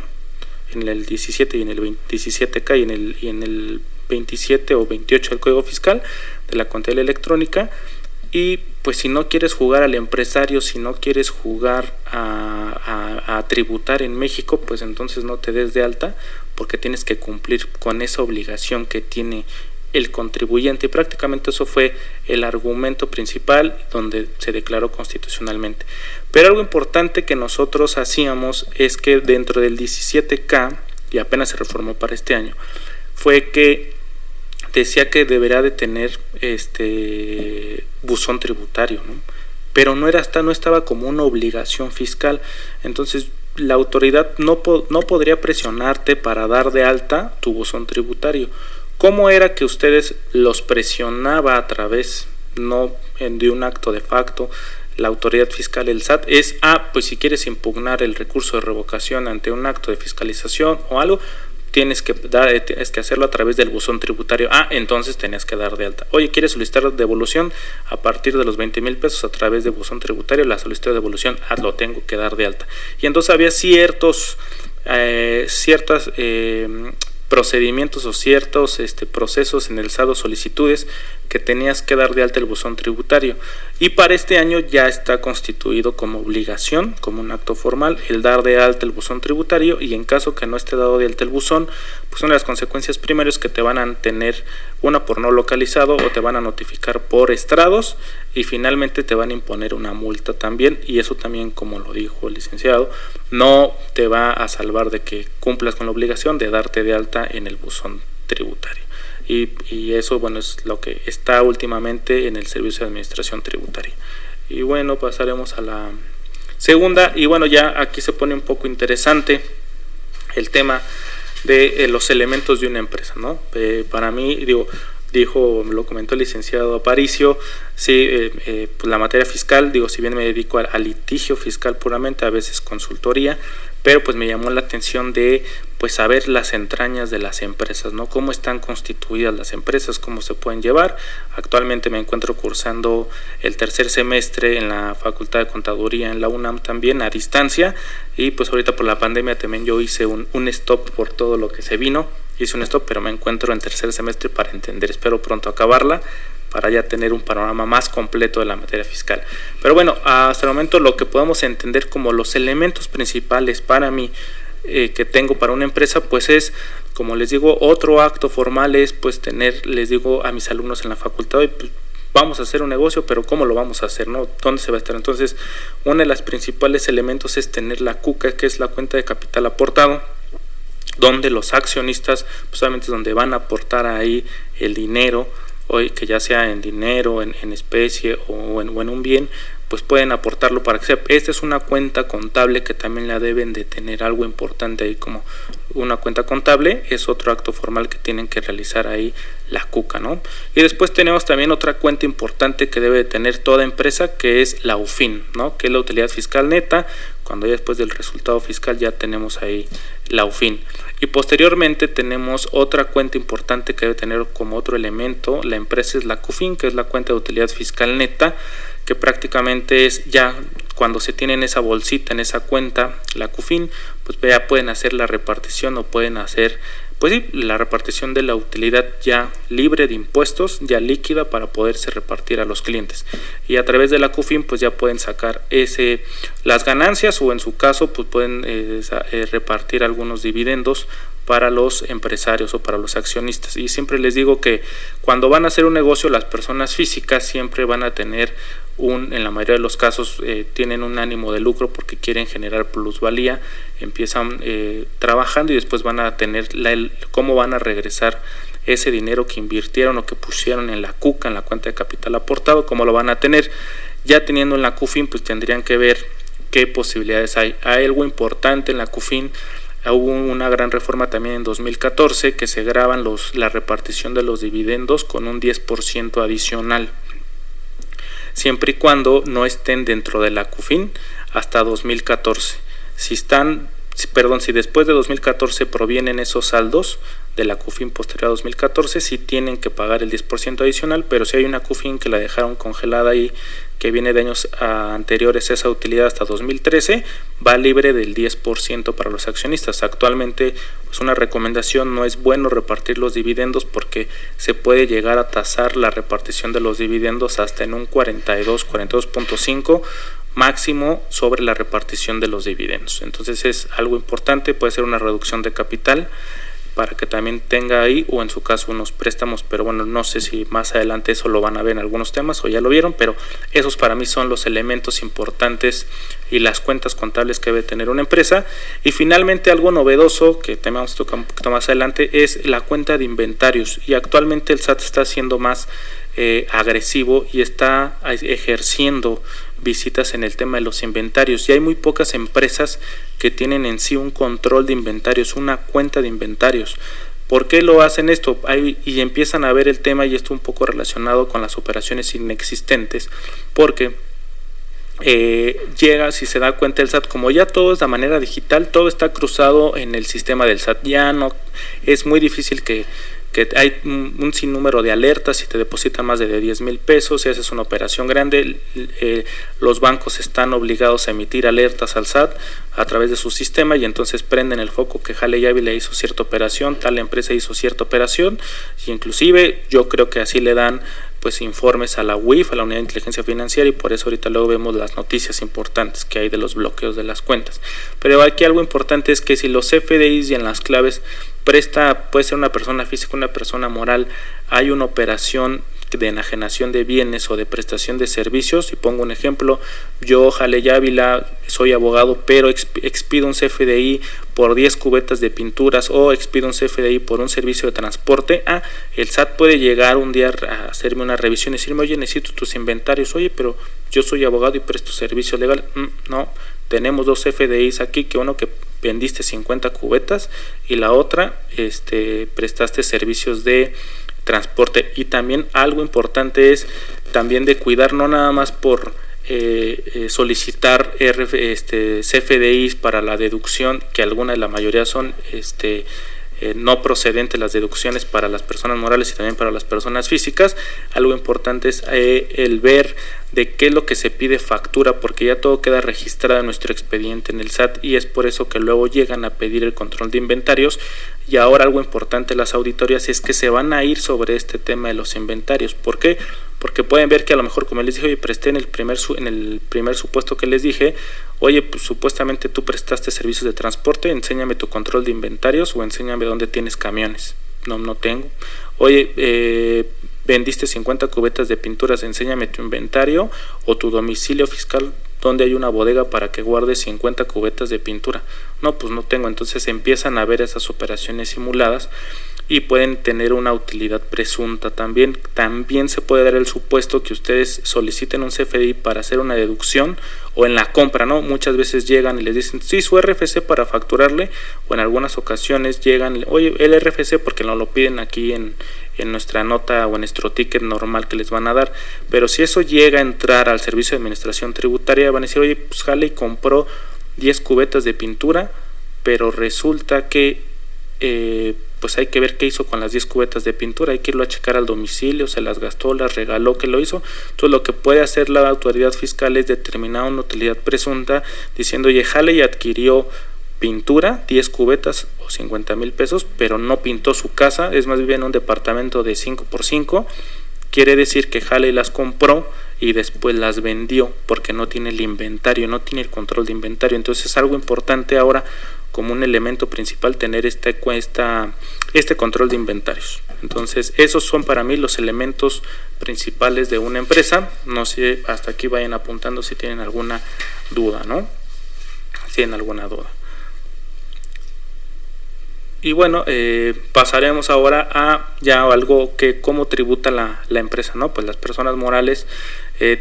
en el 17 y en el 17K y en el 27 o 28 del Código Fiscal de la contabilidad electrónica. Y pues si no quieres jugar al empresario, si no quieres jugar a tributar en México, pues entonces no te des de alta, porque tienes que cumplir con esa obligación que tiene el contribuyente. Y prácticamente eso fue el argumento principal donde se declaró constitucionalmente. Pero algo importante que nosotros hacíamos es que dentro del 17K, y apenas se reformó para este año, fue que decía que deberá de tener buzón tributario, ¿no? Pero no estaba como una obligación fiscal. Entonces la autoridad no podría presionarte para dar de alta tu buzón tributario. ¿Cómo era que ustedes los presionaba a través, no de un acto de facto, la autoridad fiscal, el SAT? Pues si quieres impugnar el recurso de revocación ante un acto de fiscalización o algo, tienes que hacerlo a través del buzón tributario. Entonces tenías que dar de alta. Oye, ¿quieres solicitar devolución a partir de los 20,000 pesos a través de buzón tributario? La solicitud de devolución, lo tengo que dar de alta. Y entonces había ciertos procedimientos o ciertos procesos en el SAT o solicitudes que tenías que dar de alta el buzón tributario, y para este año ya está constituido como obligación, como un acto formal, el dar de alta el buzón tributario, y en caso que no esté dado de alta el buzón, pues una de las consecuencias primarias que te van a tener, una por no localizado, o te van a notificar por estrados, y finalmente te van a imponer una multa también, y eso también, como lo dijo el licenciado, no te va a salvar de que cumplas con la obligación de darte de alta en el buzón tributario. Y eso, bueno, es lo que está últimamente en el Servicio de Administración Tributaria. Y bueno, pasaremos a la segunda, y bueno, ya aquí se pone un poco interesante el tema de los elementos de una empresa, ¿no? Para mí, lo comentó el licenciado Aparicio, sí, pues la materia fiscal, si bien me dedico al litigio fiscal puramente, a veces consultoría, pero pues me llamó la atención de pues saber las entrañas de las empresas, ¿no? Cómo están constituidas las empresas, cómo se pueden llevar. Actualmente me encuentro cursando el tercer semestre en la Facultad de Contaduría en la UNAM también a distancia, y pues ahorita por la pandemia también yo hice un stop por todo lo que se vino, hice un stop, pero me encuentro en tercer semestre para entender, espero pronto acabarla, para ya tener un panorama más completo de la materia fiscal. Pero bueno, hasta el momento lo que podemos entender como los elementos principales para mí que tengo para una empresa, pues es, como les digo, otro acto formal es pues tener, les digo a mis alumnos en la facultad, pues, vamos a hacer un negocio, pero ¿cómo lo vamos a hacer, no? ¿Dónde se va a estar? Entonces, uno de los principales elementos es tener la CUCA, que es la cuenta de capital aportado, donde los accionistas, pues obviamente es donde van a aportar ahí el dinero, hoy que ya sea en dinero, en especie o en un bien, pues pueden aportarlo para que sea. Esta es una cuenta contable que también la deben de tener, algo importante ahí como una cuenta contable, es otro acto formal que tienen que realizar ahí la CUCA, ¿no? Y después tenemos también otra cuenta importante que debe de tener toda empresa, que es la UFIN, ¿no? Que es la utilidad fiscal neta, cuando ya después del resultado fiscal ya tenemos ahí la UFIN. Y posteriormente tenemos otra cuenta importante que debe tener como otro elemento la empresa, es la CUFIN, que es la cuenta de utilidad fiscal neta, que prácticamente es ya cuando se tiene en esa bolsita, en esa cuenta, la CUFIN, pues ya pueden hacer la repartición o pueden hacer, pues sí, la repartición de la utilidad ya libre de impuestos, ya líquida para poderse repartir a los clientes. Y a través de la CUFIN pues ya pueden sacar las ganancias, o en su caso pues pueden repartir algunos dividendos para los empresarios o para los accionistas. Y siempre les digo que cuando van a hacer un negocio, las personas físicas siempre van a tener en la mayoría de los casos tienen un ánimo de lucro porque quieren generar plusvalía, empiezan trabajando y después van a tener cómo van a regresar ese dinero que invirtieron o que pusieron en la CUCA, en la cuenta de capital aportado, cómo lo van a tener. Ya teniendo en la CUFIN, pues tendrían que ver qué posibilidades hay. Hay algo importante en la CUFIN. Hubo una gran reforma también en 2014 que se graban la repartición de los dividendos con un 10% adicional, siempre y cuando no estén dentro de la CUFIN hasta 2014. Si después de 2014 provienen esos saldos de la CUFIN posterior a 2014, sí tienen que pagar el 10% adicional, pero si hay una CUFIN que la dejaron congelada ahí, que viene de años anteriores, esa utilidad hasta 2013, va libre del 10% para los accionistas. Actualmente, pues una recomendación, no es bueno repartir los dividendos porque se puede llegar a tasar la repartición de los dividendos hasta en un 42.5 máximo sobre la repartición de los dividendos. Entonces es algo importante, puede ser una reducción de capital para que también tenga ahí, o en su caso unos préstamos, pero bueno, no sé si más adelante eso lo van a ver en algunos temas o ya lo vieron, pero esos para mí son los elementos importantes y las cuentas contables que debe tener una empresa. Y finalmente algo novedoso que también vamos a tocar un poquito más adelante es la cuenta de inventarios, y actualmente el SAT está siendo más agresivo y está ejerciendo visitas en el tema de los inventarios, y hay muy pocas empresas que tienen en sí un control de inventarios, una cuenta de inventarios. ¿Por qué lo hacen esto? Y empiezan a ver el tema, y esto un poco relacionado con las operaciones inexistentes, porque llega, si se da cuenta el SAT, como ya todo es de manera digital, todo está cruzado en el sistema del SAT, ya no es muy difícil que hay un sinnúmero de alertas si te depositan más de 10,000 pesos, si haces una operación grande, los bancos están obligados a emitir alertas al SAT a través de su sistema, y entonces prenden el foco que Jale y Ávila hizo cierta operación, tal empresa hizo cierta operación, y inclusive yo creo que así le dan pues informes a la UIF, a la Unidad de Inteligencia Financiera, y por eso ahorita luego vemos las noticias importantes que hay de los bloqueos de las cuentas. Pero aquí algo importante es que si los CFDIs y en las claves puede ser una persona física, una persona moral, hay una operación de enajenación de bienes o de prestación de servicios. Y pongo un ejemplo: yo, Jaley Ávila, soy abogado, pero expido un CFDI por 10 cubetas de pinturas, o expido un CFDI por un servicio de transporte. El SAT puede llegar un día a hacerme una revisión y decirme: oye, necesito tus inventarios. Oye, pero yo soy abogado y presto servicio legal. No, tenemos 2 CFDIs aquí, que uno que vendiste 50 cubetas y la otra prestaste servicios de transporte. Y también algo importante es también de cuidar, no nada más por solicitar CFDIs para la deducción, que la mayoría son no procedentes las deducciones para las personas morales y también para las personas físicas. Algo importante es el ver de qué es lo que se pide factura, porque ya todo queda registrado en nuestro expediente en el SAT, y es por eso que luego llegan a pedir el control de inventarios. Y ahora algo importante, las auditorías, es que se van a ir sobre este tema de los inventarios. ¿Por qué? Porque pueden ver que a lo mejor, como les dije, oye, presté en el primer supuesto que les dije, oye, pues supuestamente tú prestaste servicios de transporte, enséñame tu control de inventarios o enséñame dónde tienes camiones. No tengo. Oye, vendiste 50 cubetas de pinturas, enséñame tu inventario o tu domicilio fiscal donde hay una bodega para que guardes 50 cubetas de pintura. No, pues no tengo. Entonces empiezan a ver esas operaciones simuladas y pueden tener una utilidad presunta. También se puede dar el supuesto que ustedes soliciten un CFDI para hacer una deducción o en la compra, ¿no? Muchas veces llegan y les dicen, sí, su RFC para facturarle, o en algunas ocasiones llegan, oye, el RFC, porque no lo piden aquí en nuestra nota o en nuestro ticket normal que les van a dar. Pero si eso llega a entrar al servicio de administración tributaria, van a decir, oye, pues Jaley compró 10 cubetas de pintura, pero resulta que pues hay que ver qué hizo con las 10 cubetas de pintura, hay que irlo a checar al domicilio, se las gastó, las regaló, qué lo hizo. Entonces lo que puede hacer la autoridad fiscal es determinar una utilidad presunta diciendo, oye, Jaley adquirió pintura, 10 cubetas o 50,000 pesos, pero no pintó su casa, es más bien un departamento de 5x5, quiere decir que Jaley las compró y después las vendió porque no tiene el inventario, no tiene el control de inventario. Entonces es algo importante ahora, como un elemento principal, tener este control de inventarios. Entonces esos son para mí los elementos principales de una empresa. No sé, hasta aquí vayan apuntando si tienen alguna duda, ¿no? Si tienen alguna duda. Y bueno, pasaremos ahora a ya algo que cómo tributa la empresa, ¿no? Pues las personas morales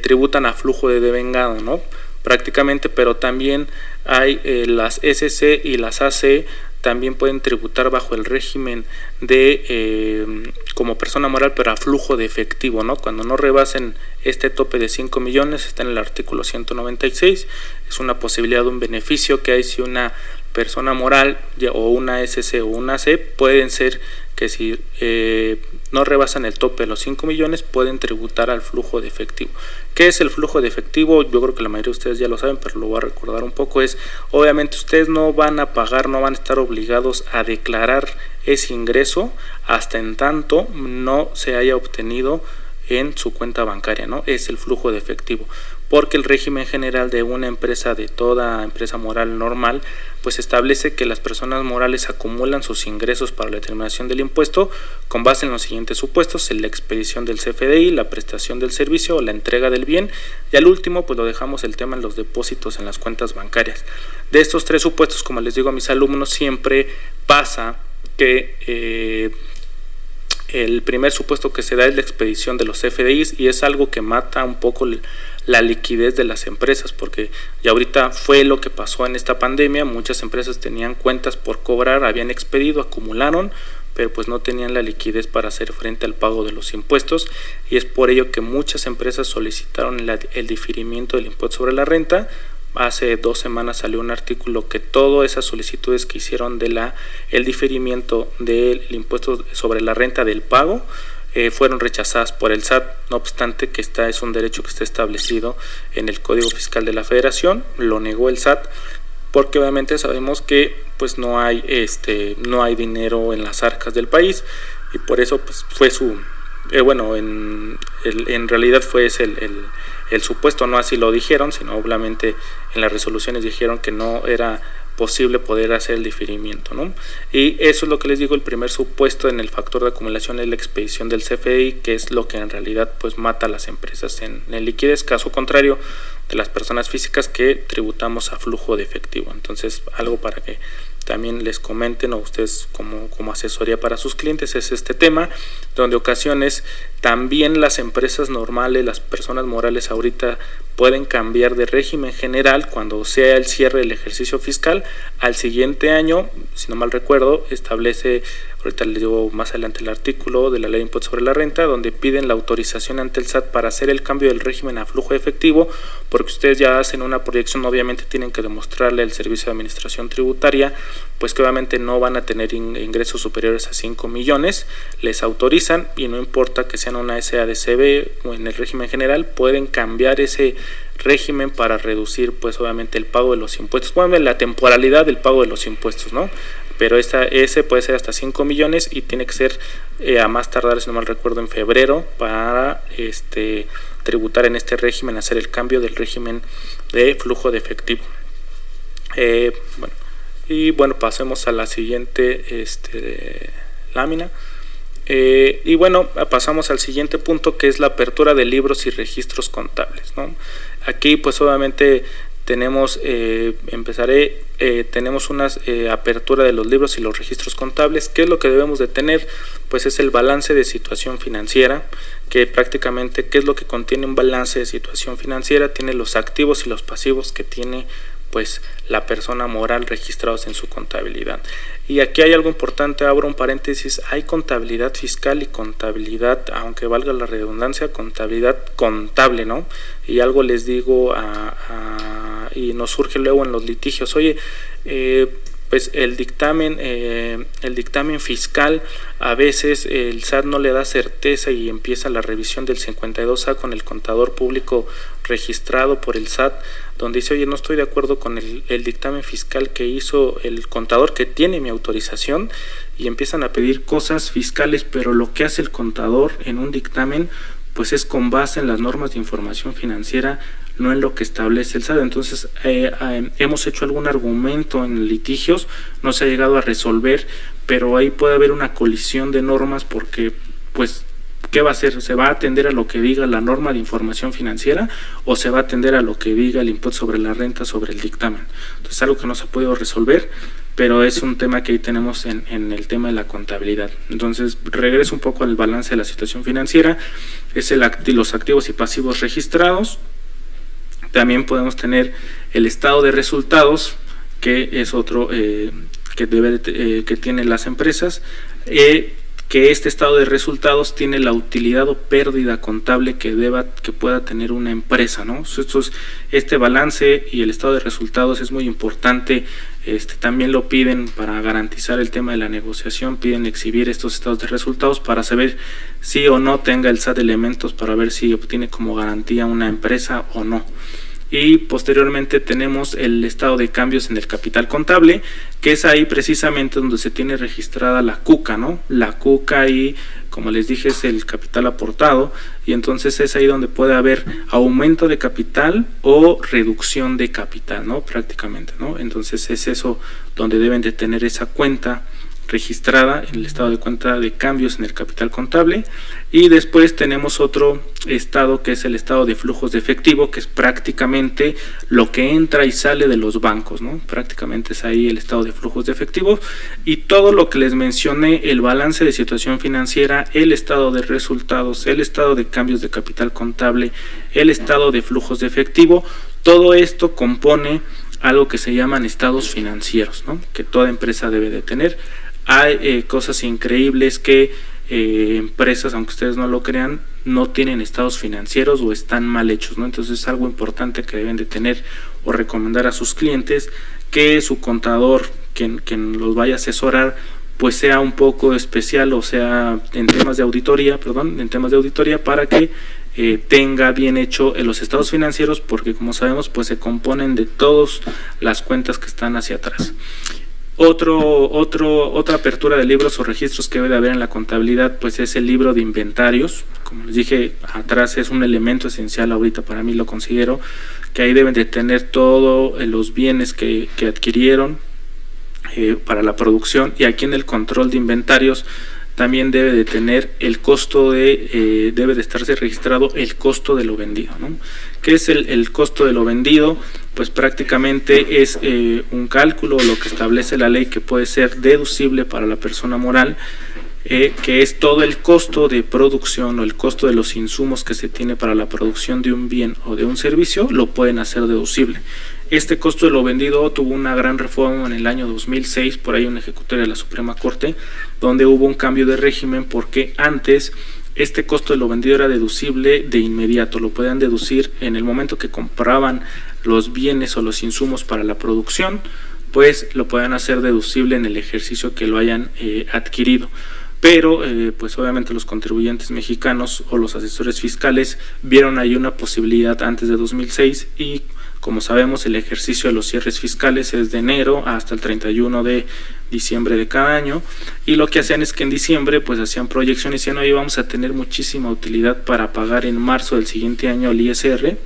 tributan a flujo de devengado, ¿no? Prácticamente, pero también hay las SC y las AC también pueden tributar bajo el régimen de como persona moral, pero a flujo de efectivo, ¿no? Cuando no rebasen este tope de 5 millones, está en el artículo 196, es una posibilidad de un beneficio que hay si una persona moral o una SC o una AC pueden ser que si no rebasan el tope de los 5 millones pueden tributar al flujo de efectivo. ¿Qué es el flujo de efectivo? Yo creo que la mayoría de ustedes ya lo saben, pero lo voy a recordar un poco. Es, obviamente ustedes no van a pagar, no van a estar obligados a declarar ese ingreso hasta en tanto no se haya obtenido en su cuenta bancaria, ¿no? Es el flujo de efectivo, porque el régimen general de una empresa, de toda empresa moral normal, pues establece que las personas morales acumulan sus ingresos para la determinación del impuesto con base en los siguientes supuestos: en la expedición del CFDI, la prestación del servicio o la entrega del bien, y al último pues lo dejamos el tema en los depósitos en las cuentas bancarias. De estos 3 supuestos, como les digo a mis alumnos, siempre pasa que el primer supuesto que se da es la expedición de los CFDIs, y es algo que mata un poco la liquidez de las empresas, porque ya ahorita fue lo que pasó en esta pandemia. Muchas empresas tenían cuentas por cobrar, habían expedido, acumularon, pero pues no tenían la liquidez para hacer frente al pago de los impuestos, y es por ello que muchas empresas solicitaron el diferimiento del impuesto sobre la renta. Hace 2 semanas salió un artículo que todas esas solicitudes que hicieron de el diferimiento del impuesto sobre la renta del pago fueron rechazadas por el SAT, no obstante que es un derecho que está establecido en el Código Fiscal de la Federación. Lo negó el SAT porque obviamente sabemos que pues no hay dinero en las arcas del país, y por eso pues fue en realidad fue ese el supuesto, no así lo dijeron, sino obviamente en las resoluciones dijeron que no era posible poder hacer el diferimiento, ¿no? Y eso es lo que les digo, el primer supuesto en el factor de acumulación es la expedición del CFDI, que es lo que en realidad pues mata a las empresas en liquidez, caso contrario de las personas físicas que tributamos a flujo de efectivo. Entonces, algo para que también les comenten, o ustedes como asesoría para sus clientes, es este tema, donde ocasiones también las empresas normales, las personas morales ahorita pueden cambiar de régimen general cuando sea el cierre del ejercicio fiscal al siguiente año. Si no mal recuerdo, establece, ahorita les digo más adelante el artículo de la ley de impuesto sobre la renta, donde piden la autorización ante el SAT para hacer el cambio del régimen a flujo efectivo, porque ustedes ya hacen una proyección, obviamente tienen que demostrarle al Servicio de Administración Tributaria, pues que obviamente no van a tener ingresos superiores a 5 millones, les autorizan y no importa que sean una SADCB o en el régimen general, pueden cambiar ese régimen para reducir pues obviamente el pago de los impuestos, bueno, la temporalidad del pago de los impuestos, ¿no? Pero ese puede ser hasta 5 millones y tiene que ser a más tardar, si no mal recuerdo, en febrero para tributar en este régimen, hacer el cambio del régimen de flujo de efectivo. Bueno, pasemos a la siguiente lámina. Y bueno, pasamos al siguiente punto, que es la apertura de libros y registros contables, ¿no? Aquí pues obviamente tenemos, tenemos una apertura de los libros y los registros contables. ¿Qué es lo que debemos de tener? Pues es el balance de situación financiera, que prácticamente, ¿qué es lo que contiene un balance de situación financiera? Tiene los activos y los pasivos que tiene pues la persona moral registrados en su contabilidad. Y aquí hay algo importante, abro un paréntesis, hay contabilidad fiscal y contabilidad, aunque valga la redundancia, contabilidad contable, ¿no? Y algo les digo y nos surge luego en los litigios, oye, pues el dictamen fiscal, a veces el SAT no le da certeza y empieza la revisión del 52A con el contador público registrado por el SAT, donde dice, oye, no estoy de acuerdo con el dictamen fiscal que hizo el contador que tiene mi autorización, y empiezan a pedir cosas fiscales, pero lo que hace el contador en un dictamen pues es con base en las normas de información financiera, no en lo que establece el SAT. Entonces hemos hecho algún argumento en litigios, no se ha llegado a resolver, pero ahí puede haber una colisión de normas, porque pues ¿qué va a hacer? ¿Se va a atender a lo que diga la norma de información financiera o se va a atender a lo que diga el impuesto sobre la renta sobre el dictamen? Entonces algo que no se ha podido resolver, pero es un tema que ahí tenemos en el tema de la contabilidad. Entonces regreso un poco al balance de la situación financiera, es los activos y pasivos registrados. También podemos tener el estado de resultados, que es otro que tienen las empresas, que este estado de resultados tiene la utilidad o pérdida contable que pueda tener una empresa, ¿no? Este balance y el estado de resultados es muy importante. También lo piden para garantizar el tema de la negociación, piden exhibir estos estados de resultados para saber si o no tenga el SAT elementos para ver si obtiene como garantía una empresa o no. Y posteriormente tenemos el estado de cambios en el capital contable, que es ahí precisamente donde se tiene registrada la CUCA, ¿no? La CUCA, y como les dije, es el capital aportado, y entonces es ahí donde puede haber aumento de capital o reducción de capital, ¿no? Prácticamente, ¿no? Entonces es eso donde deben de tener esa cuenta registrada en el estado de cuenta de cambios en el capital contable. Y después tenemos otro estado, que es el estado de flujos de efectivo, que es prácticamente lo que entra y sale de los bancos, ¿no? Prácticamente es ahí el estado de flujos de efectivo, y todo lo que les mencioné, el balance de situación financiera, el estado de resultados, el estado de cambios de capital contable, el estado de flujos de efectivo, todo esto compone algo que se llaman estados financieros, ¿no? Que toda empresa debe de tener. Hay cosas increíbles que empresas, aunque ustedes no lo crean, no tienen estados financieros o están mal hechos, ¿no? Entonces es algo importante que deben de tener o recomendar a sus clientes, que su contador, quien los vaya a asesorar, pues sea un poco especial, o sea, en temas de auditoría, para que tenga bien hecho los estados financieros, porque como sabemos, pues se componen de todas las cuentas que están hacia atrás. Otra apertura de libros o registros que debe de haber en la contabilidad, pues es el libro de inventarios. Como les dije, atrás es un elemento esencial, ahorita para mí lo considero, que ahí deben de tener todos los bienes que adquirieron, para la producción, y aquí en el control de inventarios también debe de tener el costo debe de estarse registrado el costo de lo vendido, ¿no? ¿Qué es el costo de lo vendido? Pues prácticamente es un cálculo, lo que establece la ley, que puede ser deducible para la persona moral, que es todo el costo de producción o el costo de los insumos que se tiene para la producción de un bien o de un servicio, lo pueden hacer deducible. Este costo de lo vendido tuvo una gran reforma en el año 2006, por ahí un ejecutorio de la Suprema Corte, donde hubo un cambio de régimen, porque antes este costo de lo vendido era deducible de inmediato, lo podían deducir en el momento que compraban los bienes o los insumos para la producción, pues lo podían hacer deducible en el ejercicio que lo hayan adquirido. Pero pues obviamente los contribuyentes mexicanos o los asesores fiscales vieron ahí una posibilidad antes de 2006, y como sabemos, el ejercicio de los cierres fiscales es de enero hasta el 31 de diciembre de cada año, y lo que hacían es que en diciembre pues hacían proyecciones y decían: hoy vamos a tener muchísima utilidad para pagar en marzo del siguiente año el ISR.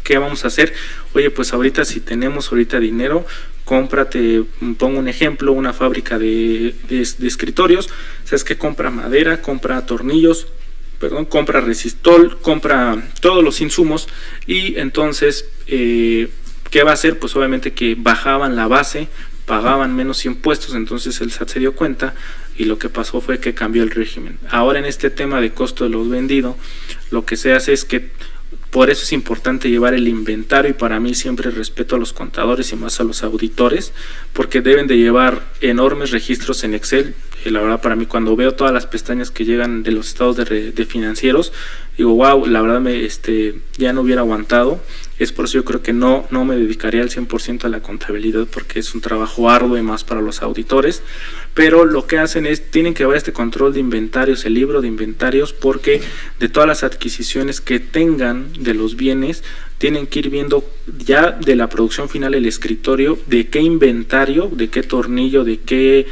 ¿Qué vamos a hacer? Oye, pues ahorita, si tenemos ahorita dinero, cómprate, pongo un ejemplo, una fábrica de escritorios. ¿Sabes qué? Compra madera, compra tornillos, compra resistol, compra todos los insumos, y entonces ¿qué va a hacer? Pues obviamente que bajaban la base, pagaban menos impuestos. Entonces el SAT se dio cuenta y lo que pasó fue que cambió el régimen. Ahora, en este tema de costo de los vendidos, lo que se hace es que, por eso es importante llevar el inventario, y para mí siempre respeto a los contadores y más a los auditores, porque deben de llevar enormes registros en Excel. La verdad, para mí, cuando veo todas las pestañas que llegan de los estados de financieros, digo: wow, la verdad ya no hubiera aguantado. Es por eso yo creo que no me dedicaría al 100% a la contabilidad, porque es un trabajo arduo y más para los auditores. Pero lo que hacen es, tienen que llevar este control de inventarios, el libro de inventarios, porque de todas las adquisiciones que tengan de los bienes, tienen que ir viendo ya de la producción final, el escritorio, de qué inventario, de qué tornillo, de qué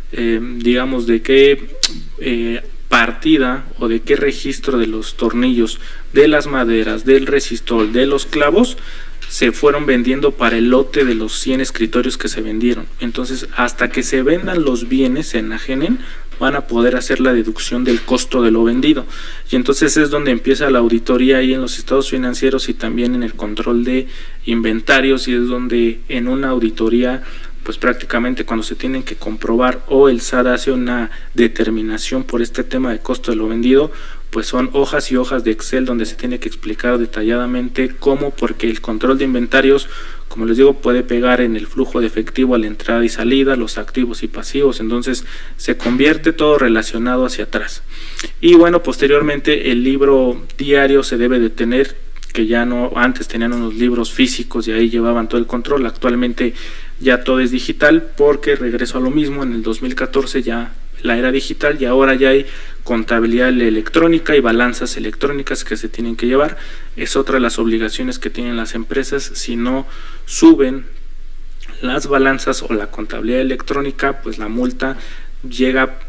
de qué partida o de qué registro de los tornillos, de las maderas, del resistol, de los clavos, se fueron vendiendo para el lote de los 100 escritorios que se vendieron. Entonces, hasta que se vendan los bienes, se enajenen, van a poder hacer la deducción del costo de lo vendido. Y entonces es donde empieza la auditoría ahí en los estados financieros y también en el control de inventarios, y es donde en una auditoría, pues prácticamente cuando se tienen que comprobar o el SAT hace una determinación por este tema de costo de lo vendido, pues son hojas y hojas de Excel donde se tiene que explicar detalladamente cómo, porque el control de inventarios, como les digo, puede pegar en el flujo de efectivo a la entrada y salida, los activos y pasivos. Entonces se convierte todo relacionado hacia atrás. Y bueno, posteriormente el libro diario se debe de tener, que ya no, antes tenían unos libros físicos y ahí llevaban todo el control. Actualmente ya todo es digital, porque regreso a lo mismo, en el 2014 ya la era digital, y ahora ya hay contabilidad electrónica y balanzas electrónicas que se tienen que llevar. Es otra de las obligaciones que tienen las empresas. Si no suben las balanzas o la contabilidad electrónica, pues la multa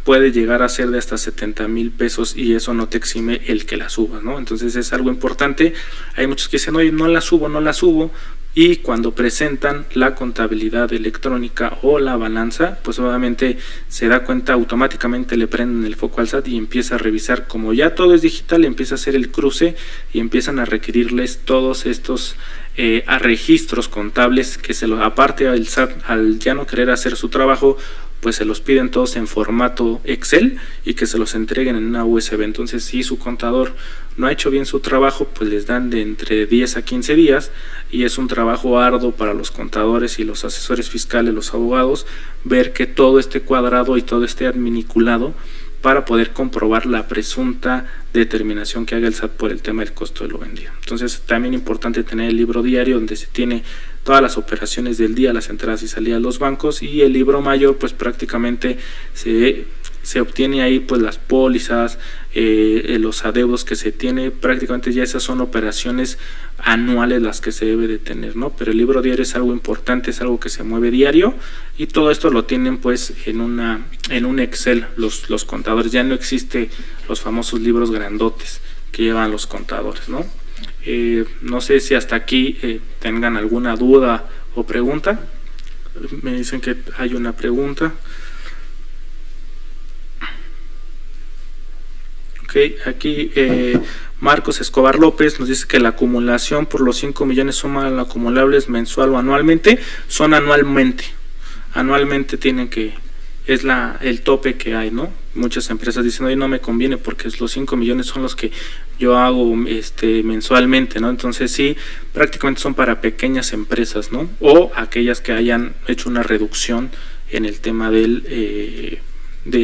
puede llegar a ser de hasta 70,000 pesos, y eso no te exime el que la subas, ¿no? Entonces es algo importante. Hay muchos que dicen: oye, no la subo, y cuando presentan la contabilidad electrónica o la balanza, pues obviamente se da cuenta, automáticamente le prenden el foco al SAT y empieza a revisar. Como ya todo es digital, empieza a hacer el cruce y empiezan a requerirles todos estos a registros contables, que aparte el SAT, al ya no querer hacer su trabajo, pues se los piden todos en formato Excel y que se los entreguen en una USB. Entonces, si su contador no ha hecho bien su trabajo, pues les dan de entre 10 a 15 días, y es un trabajo arduo para los contadores y los asesores fiscales, los abogados, ver que todo esté cuadrado y todo esté adminiculado para poder comprobar la presunta determinación que haga el SAT por el tema del costo de lo vendido. Entonces, también importante tener el libro diario, donde se tiene todas las operaciones del día, las entradas y salidas de los bancos, y el libro mayor, pues prácticamente se obtiene ahí pues las pólizas, los adeudos que se tiene. Prácticamente ya esas son operaciones anuales las que se debe de tener, ¿no? Pero el libro diario es algo importante, es algo que se mueve diario, y todo esto lo tienen pues en un Excel los contadores. Ya no existe los famosos libros grandotes que llevan los contadores, ¿no? No sé si hasta aquí tengan alguna duda o pregunta. Me dicen que hay una pregunta. Ok, aquí Marcos Escobar López nos dice que la acumulación por los 5 millones son acumulables mensual o anualmente. Son anualmente. Anualmente tienen que, es el tope que hay, ¿no? Muchas empresas dicen, oye, no me conviene porque los 5 millones son los que yo hago mensualmente, ¿no? Entonces sí, prácticamente son para pequeñas empresas, ¿no? O aquellas que hayan hecho una reducción en el tema de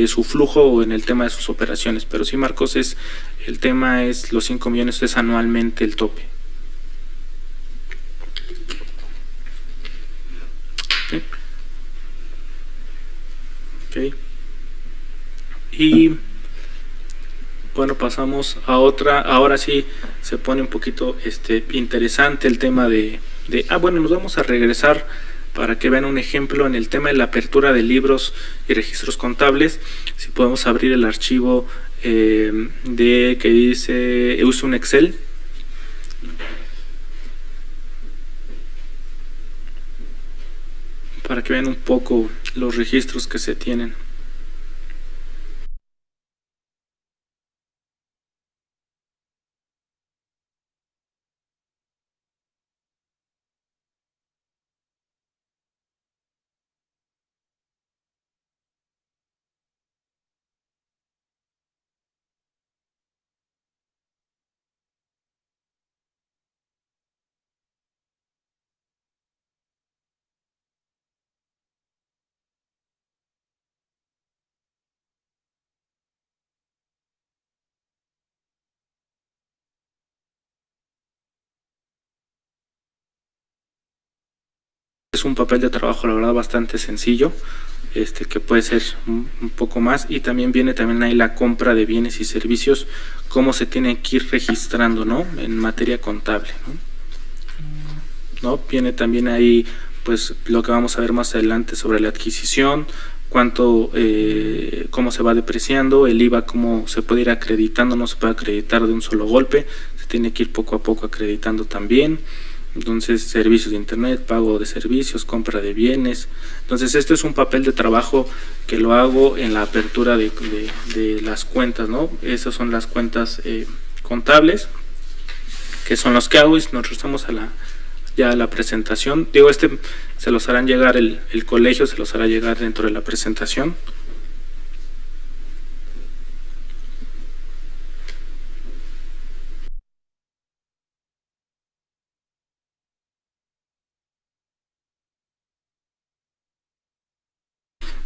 su flujo o en el tema de sus operaciones. Pero sí, Marcos, el tema es los 5 millones, es anualmente el tope. Okay. Y bueno, pasamos a otra. Ahora sí se pone un poquito interesante el tema bueno, nos vamos a regresar para que vean un ejemplo en el tema de la apertura de libros y registros contables. Si podemos abrir el archivo que dice uso un Excel. Para que vean un poco los registros que se tienen. Es un papel de trabajo, la verdad, bastante sencillo, que puede ser un poco más, y también viene ahí la compra de bienes y servicios, cómo se tiene que ir registrando, ¿no? En materia contable, ¿no? Viene también ahí, pues, lo que vamos a ver más adelante sobre la adquisición, cómo se va depreciando, el IVA, cómo se puede ir acreditando, no se puede acreditar de un solo golpe, se tiene que ir poco a poco acreditando también. Entonces, servicios de internet, pago de servicios, compra de bienes. Entonces, esto es un papel de trabajo que lo hago en la apertura de las cuentas, ¿no? Esas son las cuentas contables, que son los que hago, y nos regresamos ya a la presentación. Digo, se los harán llegar el colegio, se los hará llegar dentro de la presentación.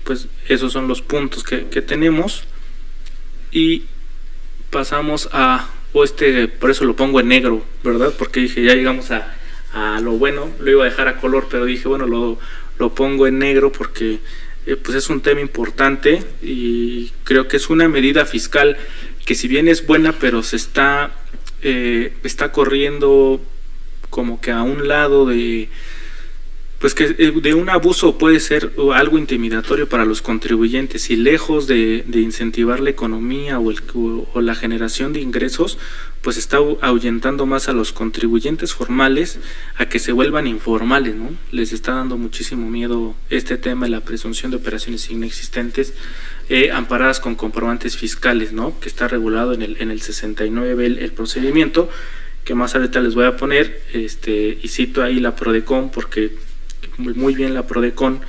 Pues esos son los puntos que tenemos, y pasamos por eso lo pongo en negro, ¿verdad? Porque dije, ya llegamos a lo bueno. Lo iba a dejar a color, pero dije, bueno, lo pongo en negro porque pues es un tema importante, y creo que es una medida fiscal que, si bien es buena, pero se está corriendo como que a un lado pues que de un abuso, puede ser algo intimidatorio para los contribuyentes, y lejos de incentivar la economía o la generación de ingresos, pues está ahuyentando más a los contribuyentes formales a que se vuelvan informales, ¿no? Les está dando muchísimo miedo este tema de la presunción de operaciones inexistentes amparadas con comprobantes fiscales, ¿no? Que está regulado en el 69 el procedimiento, que más ahorita les voy a poner, y cito ahí la Prodecon, porque muy bien la Prodecon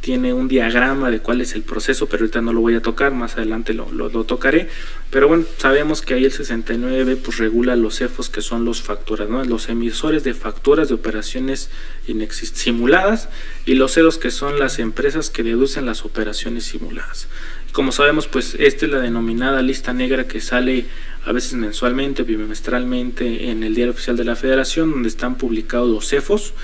tiene un diagrama de cuál es el proceso, pero ahorita no lo voy a tocar, más adelante lo tocaré. Pero bueno, sabemos que ahí el 69 pues regula los CEFOS, que son los facturas, ¿no? Los emisores de facturas de operaciones simuladas, y los ceros, que son las empresas que deducen las operaciones simuladas. Como sabemos, pues esta es la denominada lista negra, que sale a veces mensualmente, bimestralmente en el Diario Oficial de la Federación, donde están publicados los CEFOS.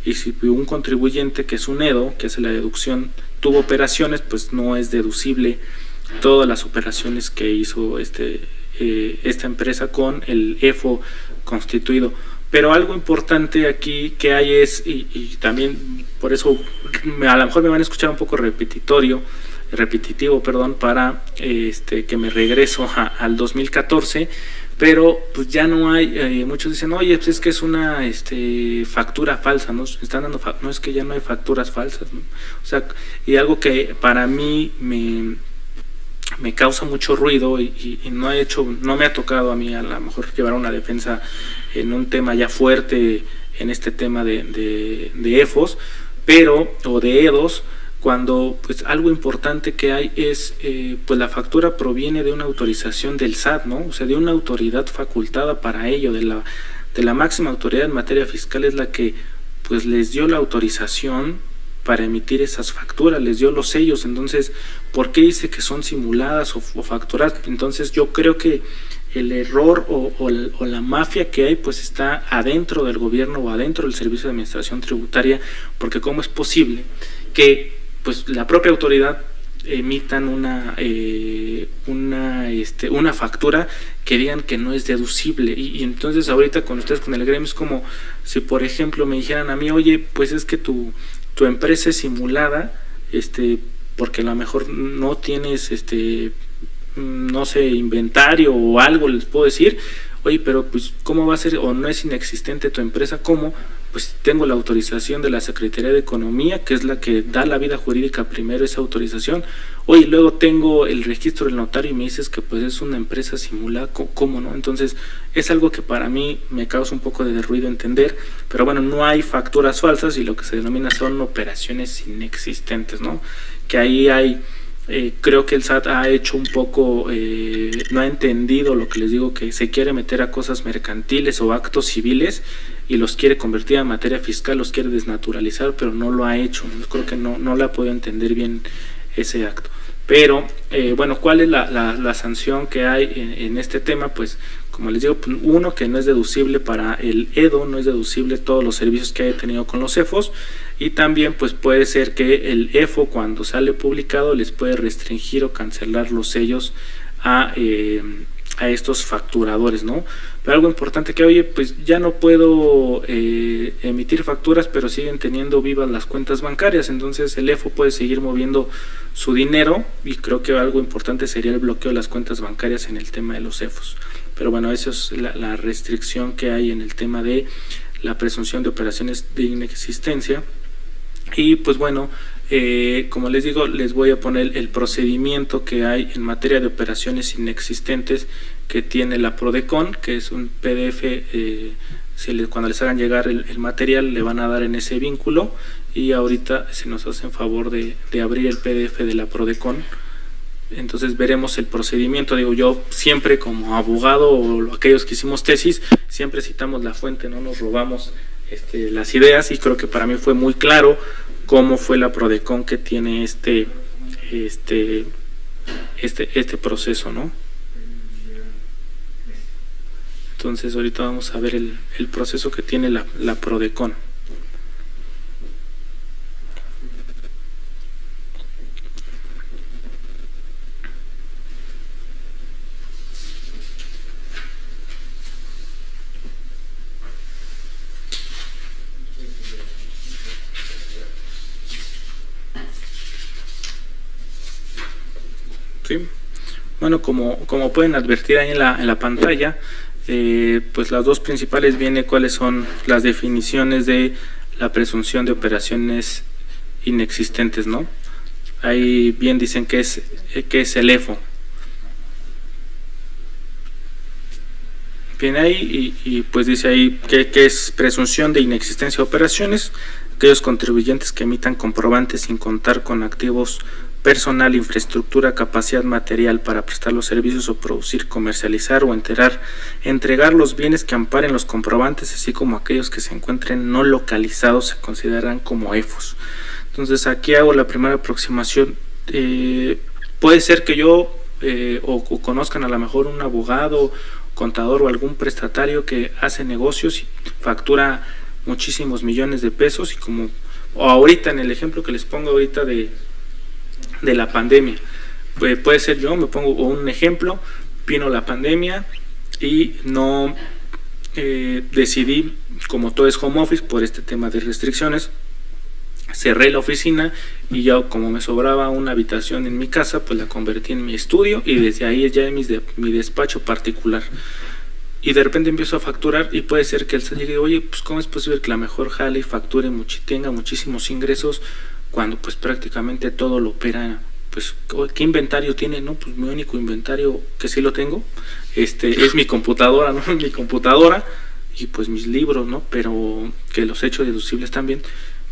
Y si un contribuyente que es un EDO, que hace la deducción, tuvo operaciones, pues no es deducible todas las operaciones que hizo esta empresa con el EFO constituido. Pero algo importante aquí que hay es, y también por eso a lo mejor me van a escuchar un poco repetitivo, para que me regreso al 2014, pero pues ya no hay, muchos dicen, oye, pues es que es una factura falsa, ¿no? Están dando no, es que ya no hay facturas falsas, ¿no? O sea, y algo que para mí me causa mucho ruido y no me ha tocado a mí a lo mejor llevar una defensa en un tema ya fuerte, en este tema de EFOS, o de EDOS, cuando pues algo importante que hay es, pues la factura proviene de una autorización del SAT, ¿no? O sea, de una autoridad facultada para ello, de la máxima autoridad en materia fiscal, es la que pues les dio la autorización para emitir esas facturas, les dio los sellos. Entonces, ¿por qué dice que son simuladas o facturadas? Entonces yo creo que el error o la mafia que hay pues está adentro del gobierno o adentro del Servicio de Administración Tributaria, porque ¿cómo es posible que pues la propia autoridad emitan una factura que digan que no es deducible? Y entonces ahorita con ustedes, con el gremio, es como si por ejemplo me dijeran a mí, oye, pues es que tu empresa es simulada, porque a lo mejor no tienes no sé, inventario o algo, les puedo decir, oye, pero pues ¿cómo va a ser? O no es inexistente tu empresa, ¿cómo? Pues tengo la autorización de la Secretaría de Economía, que es la que da la vida jurídica primero esa autorización. Oye, luego tengo el registro del notario y me dices que pues es una empresa simulada, ¿cómo no? Entonces es algo que para mí me causa un poco de ruido entender, pero bueno, no hay facturas falsas y lo que se denomina son operaciones inexistentes, ¿no? Que ahí hay, creo que el SAT ha hecho un poco, no ha entendido lo que les digo, que se quiere meter a cosas mercantiles o actos civiles y los quiere convertir a materia fiscal, los quiere desnaturalizar, pero no lo ha hecho. Creo que no la puedo entender bien ese acto. Pero bueno, ¿cuál es la sanción que hay en este tema? Pues como les digo, uno, que no es deducible para el EDO, no es deducible todos los servicios que haya tenido con los EFOS, y también pues puede ser que el EFO, cuando sale publicado, les puede restringir o cancelar los sellos a estos facturadores, ¿no? Pero algo importante que, oye, pues ya no puedo emitir facturas, pero siguen teniendo vivas las cuentas bancarias, entonces el EFO puede seguir moviendo su dinero, y creo que algo importante sería el bloqueo de las cuentas bancarias en el tema de los EFOS. Pero bueno, eso es la restricción que hay en el tema de la presunción de operaciones de inexistencia. Y pues bueno, como les digo, les voy a poner el procedimiento que hay en materia de operaciones inexistentes que tiene la PRODECON, que es un PDF, cuando les hagan llegar el material le van a dar en ese vínculo, y ahorita se nos hacen favor de abrir el PDF de la PRODECON. Entonces veremos el procedimiento. Digo, yo siempre como abogado o aquellos que hicimos tesis, siempre citamos la fuente, no nos robamos las ideas, y creo que para mí fue muy claro cómo fue la PRODECON que tiene este proceso, ¿no? Entonces ahorita vamos a ver el proceso que tiene la PRODECON. Sí. Bueno, como pueden advertir ahí en la pantalla, pues las dos principales viene cuáles son las definiciones de la presunción de operaciones inexistentes, ¿no? Ahí bien dicen que es el EFO. Viene ahí y pues dice ahí que es presunción de inexistencia de operaciones, aquellos contribuyentes que emitan comprobantes sin contar con activos personal, infraestructura, capacidad material para prestar los servicios o producir, comercializar o entregar los bienes que amparen los comprobantes, así como aquellos que se encuentren no localizados, se consideran como EFOS. Entonces aquí hago la primera aproximación. Puede ser que yo o conozcan a lo mejor un abogado, contador o algún prestatario que hace negocios y factura muchísimos millones de pesos, y como o ahorita en el ejemplo que les pongo ahorita de la pandemia, puede ser yo, me pongo un ejemplo, vino la pandemia y no decidí, como todo es home office por este tema de restricciones, cerré la oficina y ya como me sobraba una habitación en mi casa, pues la convertí en mi estudio y desde ahí ya mi despacho particular. y de repente empiezo a facturar y puede ser que el SAT llegue, oye, pues ¿cómo es posible que la mejor jale y facture tenga muchísimos ingresos cuando pues prácticamente todo lo opera? Pues ¿qué inventario tiene? No, pues mi único inventario que sí lo tengo es mi computadora, ¿no? Mi computadora y pues mis libros, ¿no? Pero que los he hecho deducibles también.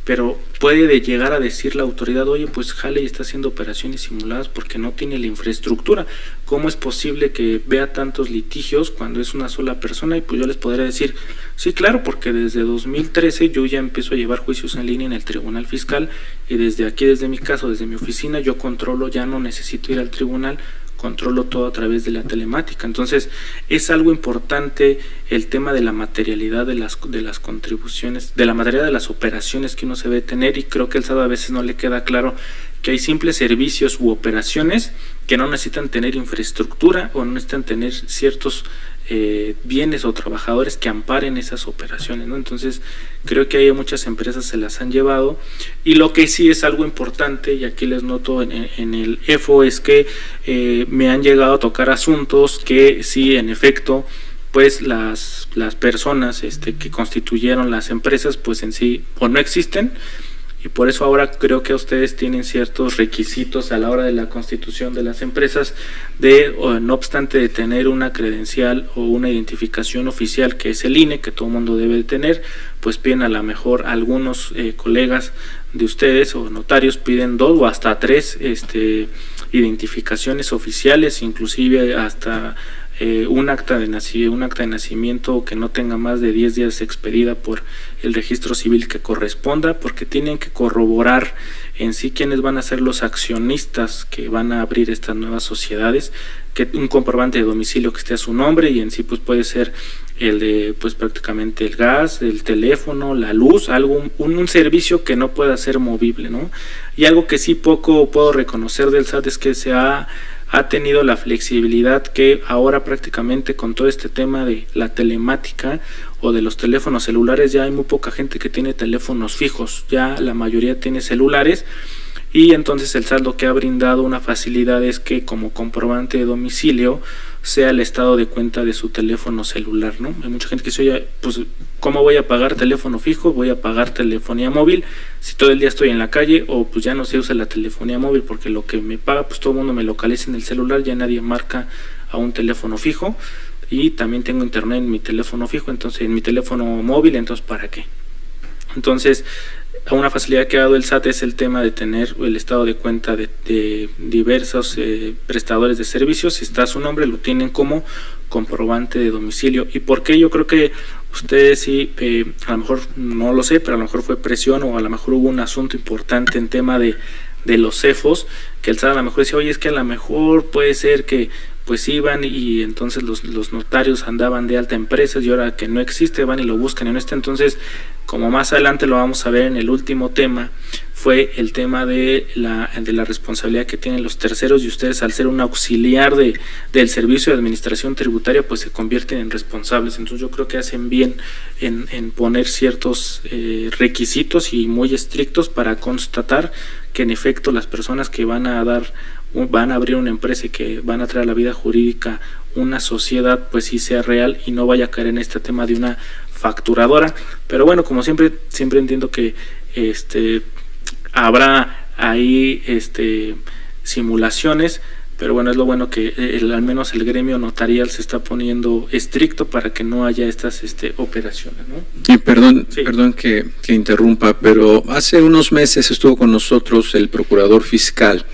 Pero puede llegar a decir la autoridad, oye, pues Halley está haciendo operaciones simuladas porque no tiene la infraestructura. ¿Cómo es posible que vea tantos litigios cuando es una sola persona? Y pues yo les podría decir, sí, claro, porque desde 2013 yo ya empiezo a llevar juicios en línea en el Tribunal Fiscal y desde aquí, desde mi casa, desde mi oficina, yo controlo, ya no necesito ir al tribunal, controlo todo a través de la telemática. Entonces es algo importante el tema de la materialidad de las contribuciones, de la materialidad de las operaciones que uno se debe tener, y creo que el SAT a veces no le queda claro que hay simples servicios u operaciones que no necesitan tener infraestructura o no necesitan tener ciertos bienes o trabajadores que amparen esas operaciones, ¿no? Entonces creo que hay muchas empresas se las han llevado, y lo que sí es algo importante, y aquí les noto en el EFO, es que me han llegado a tocar asuntos que sí, en efecto, pues las personas que constituyeron las empresas pues en sí o no existen, y por eso ahora creo que ustedes tienen ciertos requisitos a la hora de la constitución de las empresas no obstante de tener una credencial o una identificación oficial que es el INE, que todo el mundo debe de tener, pues piden a lo mejor algunos colegas de ustedes o notarios piden 2 o hasta 3 identificaciones oficiales, inclusive hasta un acta de nacimiento que no tenga más de 10 días expedida por el registro civil que corresponda, porque tienen que corroborar en sí quiénes van a ser los accionistas que van a abrir estas nuevas sociedades, que un comprobante de domicilio que esté a su nombre, y en sí pues puede ser el de pues prácticamente el gas, el teléfono, la luz, un servicio que no pueda ser movible, ¿no? Y algo que sí poco puedo reconocer del SAT es que se ha tenido la flexibilidad que ahora prácticamente con todo este tema de la telemática o de los teléfonos celulares, ya hay muy poca gente que tiene teléfonos fijos, ya la mayoría tiene celulares, y entonces el SAT lo que ha brindado una facilidad es que como comprobante de domicilio sea el estado de cuenta de su teléfono celular, ¿no? Hay mucha gente que dice, oye, pues ¿cómo voy a pagar teléfono fijo? Voy a pagar telefonía móvil si todo el día estoy en la calle, o pues ya no se usa la telefonía móvil porque lo que me paga pues todo el mundo me localiza en el celular, ya nadie marca a un teléfono fijo, y también tengo internet en mi teléfono fijo, entonces en mi teléfono móvil, entonces ¿para qué? Entonces una facilidad que ha dado el SAT es el tema de tener el estado de cuenta de diversos prestadores de servicios. Si está su nombre, lo tienen como comprobante de domicilio. ¿Y por qué? Yo creo que ustedes sí, a lo mejor no lo sé, pero a lo mejor fue presión, o a lo mejor hubo un asunto importante en tema de los CEFOS, que el SAT a lo mejor decía, oye, es que a lo mejor puede ser que pues iban y entonces los notarios andaban de alta empresas, y ahora que no existe van y lo buscan y no está. Entonces, como más adelante lo vamos a ver en el último tema, fue el tema de la responsabilidad que tienen los terceros, y ustedes al ser un auxiliar del servicio de administración tributaria pues se convierten en responsables. Entonces yo creo que hacen bien en poner ciertos requisitos y muy estrictos para constatar que en efecto las personas que van a abrir una empresa y que van a traer a la vida jurídica una sociedad pues sí sea real y no vaya a caer en este tema de una facturadora. Pero bueno, como siempre entiendo que habrá ahí simulaciones, pero bueno, es lo bueno que al menos el gremio notarial se está poniendo estricto para que no haya estas operaciones, ¿no? Y perdón que interrumpa, pero hace unos meses estuvo con nosotros el procurador fiscal,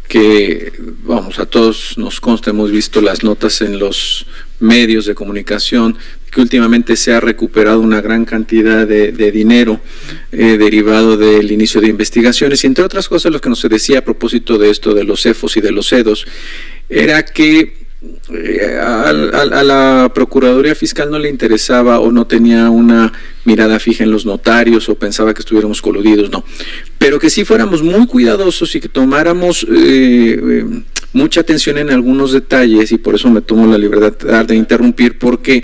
que vamos, a todos nos consta, hemos visto las notas en los medios de comunicación, que últimamente se ha recuperado una gran cantidad de dinero derivado del inicio de investigaciones, y entre otras cosas lo que nos decía a propósito de esto de los CEFOS y de los CEDOS era que a la Procuraduría Fiscal no le interesaba o no tenía una mirada fija en los notarios o pensaba que estuviéramos coludidos, no, pero que sí fuéramos muy cuidadosos y que tomáramos mucha atención en algunos detalles, y por eso me tomo la libertad de interrumpir, porque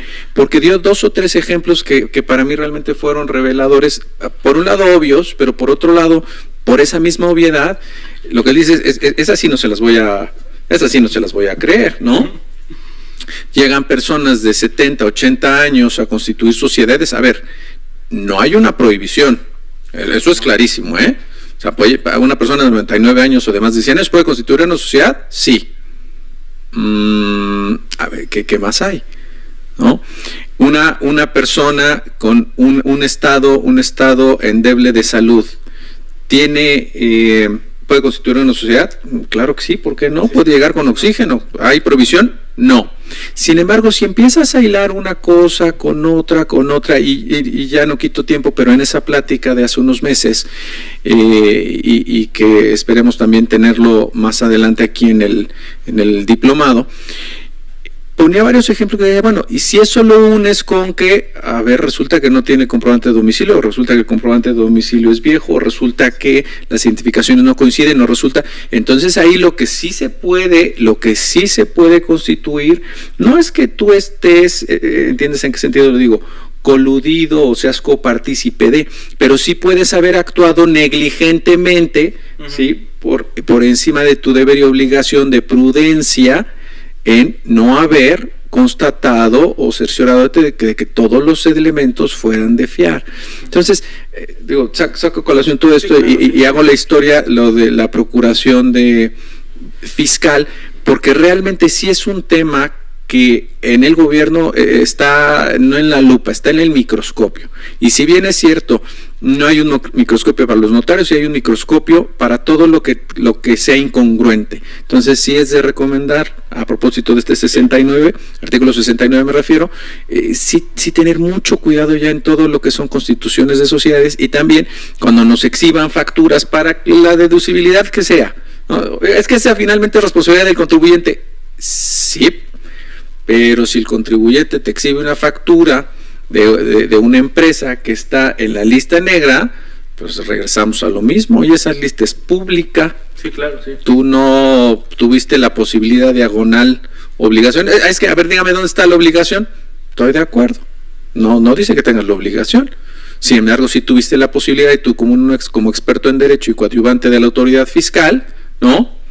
dio 2 o 3 ejemplos que para mí realmente fueron reveladores, por un lado obvios, pero por otro lado, por esa misma obviedad, lo que él dice es así, no se las voy a creer, ¿no? llegan personas de 70, 80 años a constituir sociedades. A ver, no hay una prohibición, eso es clarísimo, ¿eh? O sea, una persona de 99 años o de más de 100 años puede constituir una sociedad, sí. A ver, ¿qué más hay? ¿No? Una persona con un estado endeble de salud ¿puede constituir una sociedad? Claro que sí, ¿por qué no? ¿Puede llegar con oxígeno? ¿Hay provisión? No. Sin embargo, si empiezas a hilar una cosa con otra, y ya no quito tiempo, pero en esa plática de hace unos meses, y que esperemos también tenerlo más adelante aquí en el diplomado, ponía varios ejemplos que decía, bueno, y si eso lo unes con que, a ver, resulta que no tiene comprobante de domicilio, o resulta que el comprobante de domicilio es viejo, o resulta que las identificaciones no coinciden, o resulta, entonces ahí lo que sí se puede constituir, no es que tú estés, ¿entiendes en qué sentido lo digo?, coludido o seas copartícipe de, pero sí puedes haber actuado negligentemente, ¿sí?, por encima de tu deber y obligación de prudencia, en no haber constatado o cerciorado de que todos los elementos fueran de fiar. Entonces, saco a colación todo esto, y hago la historia, lo de la procuración de fiscal, porque realmente sí es un tema que en el gobierno está no en la lupa, está en el microscopio. Y si bien es cierto, no hay un microscopio para los notarios, y hay un microscopio para todo lo que sea incongruente. Entonces sí es de recomendar, a propósito de este 69, artículo 69 me refiero, sí tener mucho cuidado ya en todo lo que son constituciones de sociedades, y también cuando nos exhiban facturas para la deducibilidad que sea, ¿no? Es que sea finalmente responsabilidad del contribuyente, sí, pero si el contribuyente te exhibe una factura de una empresa que está en la lista negra, pues regresamos a lo mismo, y esa lista es pública. Sí, claro, sí. Tú no tuviste la posibilidad diagonal obligación. Es que, a ver, dígame dónde está la obligación. Estoy de acuerdo. No dice que tengas la obligación. Sin embargo, si tuviste la posibilidad, y tú como experto en derecho y coadyuvante de la autoridad fiscal, ¿no?,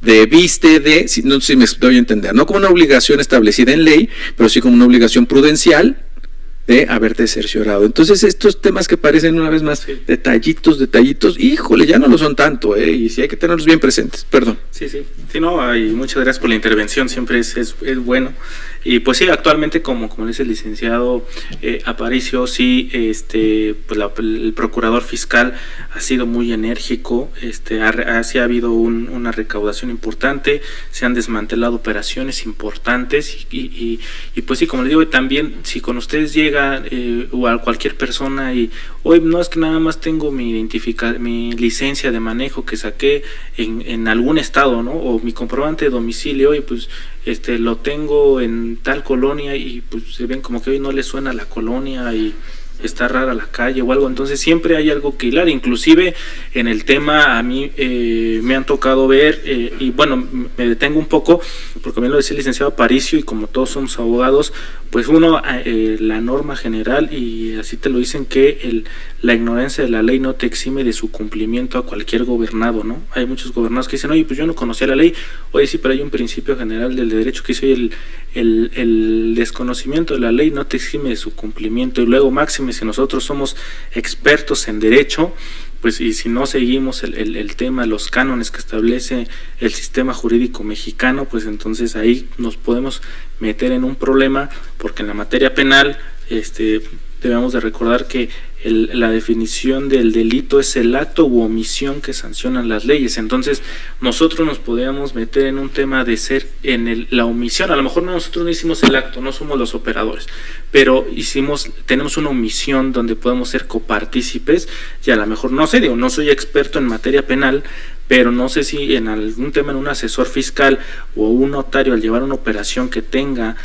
debiste no sé si me doy a entender, no como una obligación establecida en ley, pero sí como una obligación prudencial de haberte cerciorado. Entonces estos temas que parecen una vez más detallitos, híjole, ya no lo son tanto, y sí hay que tenerlos bien presentes, perdón. Sí, no, y muchas gracias por la intervención, siempre es bueno. Y pues sí, actualmente como dice el licenciado Aparicio, sí, pues el procurador fiscal ha sido muy enérgico, sí ha habido una recaudación importante, se han desmantelado operaciones importantes, y pues sí, como le digo, también si con ustedes llega o a cualquier persona y hoy no es que nada más tengo mi licencia de manejo que saqué en algún estado, ¿no?, o mi comprobante de domicilio, y pues lo tengo en tal colonia, y pues se ven como que hoy no le suena la colonia y está rara la calle o algo, entonces siempre hay algo que hilar. Inclusive en el tema a mí me han tocado ver, y bueno, me detengo un poco porque bien lo decía el licenciado Aparicio, y como todos somos abogados, pues uno, la norma general, y así te lo dicen, que la ignorancia de la ley no te exime de su cumplimiento a cualquier gobernado, ¿no? Hay muchos gobernados que dicen, oye, pues yo no conocía la ley, oye, sí, pero hay un principio general del derecho que dice, el desconocimiento de la ley no te exime de su cumplimiento. Y luego, máxime, si nosotros somos expertos en derecho, pues, y si no seguimos el tema, los cánones que establece el sistema jurídico mexicano, pues entonces ahí nos podemos meter en un problema, porque en la materia penal debemos de recordar que la definición del delito es el acto u omisión que sancionan las leyes. Entonces nosotros nos podríamos meter en un tema de ser en la omisión. A lo mejor nosotros no hicimos el acto, no somos los operadores, pero tenemos una omisión donde podemos ser copartícipes, y a lo mejor no sé, no soy experto en materia penal, pero no sé si en algún tema, en un asesor fiscal o un notario, al llevar una operación que tenga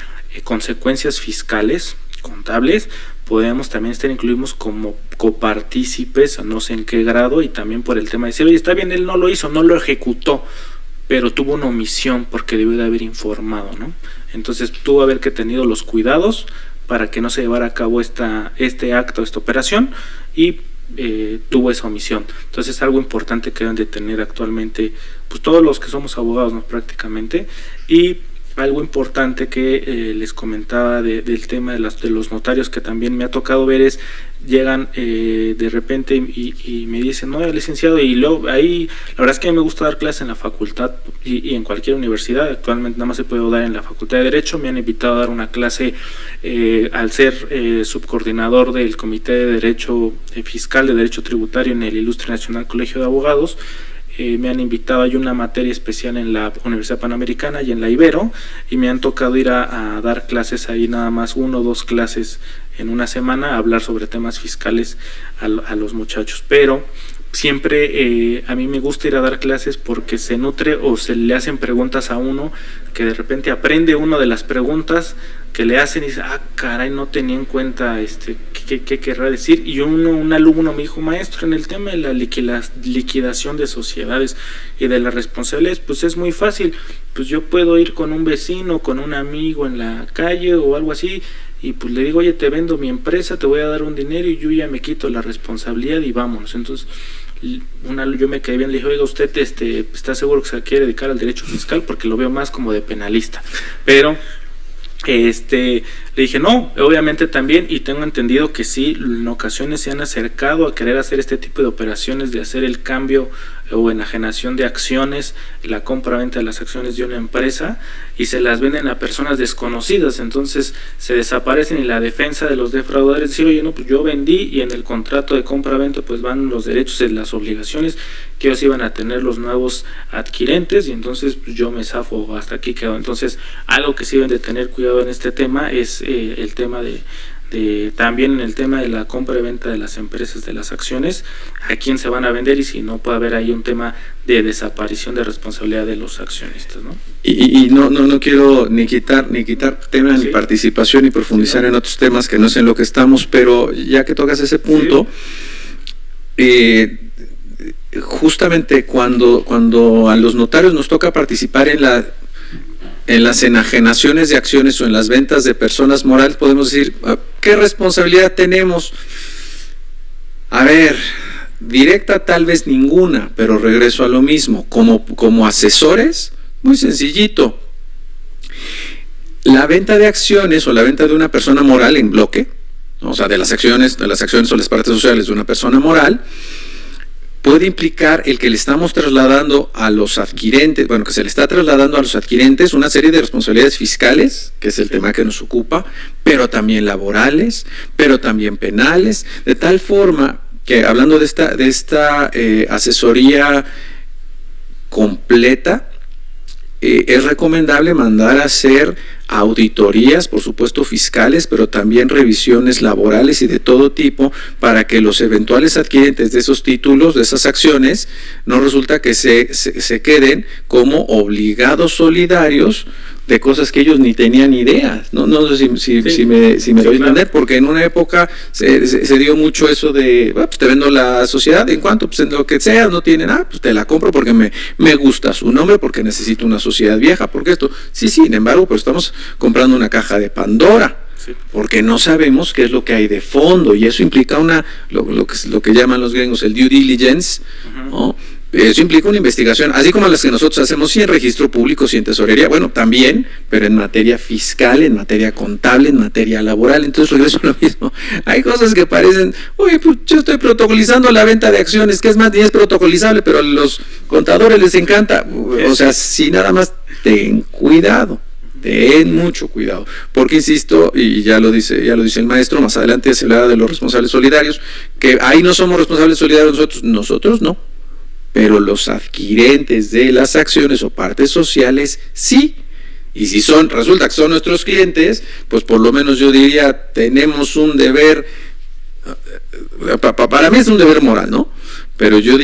consecuencias fiscales, contables, podemos también estar incluidos como copartícipes, no sé en qué grado, y también por el tema de decir, oye, está bien, él no lo hizo, no lo ejecutó, pero tuvo una omisión porque debió de haber informado, ¿no? Entonces tuvo haber que tenido los cuidados para que no se llevara a cabo este acto, esta operación, y tuvo esa omisión. Entonces es algo importante que deben de tener actualmente, pues todos los que somos abogados, ¿no?, prácticamente. Y algo importante que les comentaba del tema de los notarios, que también me ha tocado ver, es llegan de repente y me dicen, no, licenciado, y luego ahí la verdad es que a mí me gusta dar clases en la facultad y en cualquier universidad. Actualmente nada más se puede dar en la Facultad de Derecho. Me han invitado a dar una clase al ser subcoordinador del Comité de Derecho Fiscal de Derecho Tributario en el Ilustre Nacional Colegio de Abogados. Me han invitado, hay una materia especial en la Universidad Panamericana y en la Ibero, y me han tocado ir a dar clases ahí, nada más 1 o 2 clases en una semana, a hablar sobre temas fiscales a los muchachos. Pero siempre a mí me gusta ir a dar clases porque se nutre o se le hacen preguntas a uno, que de repente aprende uno de las preguntas que le hacen y dice, caray, no tenía en cuenta qué querrá decir. Y un alumno me dijo, maestro, en el tema de la liquidación de sociedades y de las responsabilidades, pues es muy fácil, pues yo puedo ir con un vecino, con un amigo en la calle o algo así, y pues le digo, oye, te vendo mi empresa, te voy a dar un dinero y yo ya me quito la responsabilidad y vámonos. Entonces yo me quedé bien, le dije, oiga, usted ¿está seguro que se quiere dedicar al derecho fiscal? Porque lo veo más como de penalista. Pero le dije, no, obviamente también, y tengo entendido que sí, en ocasiones se han acercado a querer hacer este tipo de operaciones, de hacer el cambio o enajenación de acciones, la compra-venta de las acciones de una empresa, y se las venden a personas desconocidas. Entonces se desaparecen, y la defensa de los defraudadores dice, oye, no, pues yo vendí, y en el contrato de compra-venta pues van los derechos y las obligaciones que ellos iban a tener los nuevos adquirentes, y entonces pues yo me zafo, hasta aquí quedó. Entonces algo que sí deben de tener cuidado en este tema es el tema también en el tema de la compra y venta de las empresas, de las acciones, a quién se van a vender, y si no puede haber ahí un tema de desaparición de responsabilidad de los accionistas, ¿no? Y no quiero ni quitar tema ni participación ni profundizar en otros temas que no es en lo que estamos, pero ya que tocas ese punto, justamente cuando a los notarios nos toca participar en las enajenaciones de acciones o en las ventas de personas morales, podemos decir, ¿qué responsabilidad tenemos? A ver, directa tal vez ninguna, pero regreso a lo mismo. Como asesores, muy sencillito. La venta de acciones o la venta de una persona moral en bloque, o sea, de las acciones o las partes sociales de una persona moral, puede implicar el que le estamos trasladando a los adquirentes, que se le está trasladando a los adquirentes una serie de responsabilidades fiscales, que es el tema que nos ocupa, pero también laborales, pero también penales, de tal forma que, hablando de esta asesoría completa, es recomendable mandar a hacer auditorías, por supuesto fiscales, pero también revisiones laborales y de todo tipo, para que los eventuales adquirentes de esos títulos, de esas acciones, no resulta que se queden como obligados solidarios de cosas que ellos ni tenían idea. No sé si me doy a entender, porque en una época se dio mucho eso de, pues te vendo la sociedad, ¿en cuánto? Pues en lo que sea, no tienen, pues te la compro porque me gusta su nombre, porque necesito una sociedad vieja, porque esto, sin embargo, pues estamos comprando una caja de Pandora, porque no sabemos qué es lo que hay de fondo, y eso implica lo que llaman los gringos el due diligence, ¿no? Eso implica una investigación, así como las que nosotros hacemos, sí en registro público, sí en tesorería, también, pero en materia fiscal, en materia contable, en materia laboral. Entonces regreso a lo mismo. Hay cosas que parecen, oye, pues yo estoy protocolizando la venta de acciones, que es más, ni es protocolizable, pero a los contadores les encanta. O sea, si nada más, ten cuidado. Ten mucho cuidado, porque insisto, y ya lo dice el maestro, más adelante se habla de los responsables solidarios, que ahí no somos responsables solidarios nosotros no, pero los adquirentes de las acciones o partes sociales sí. Y si resulta que son nuestros clientes, pues por lo menos yo diría, tenemos un deber, para mí es un deber moral, ¿no? Pero yo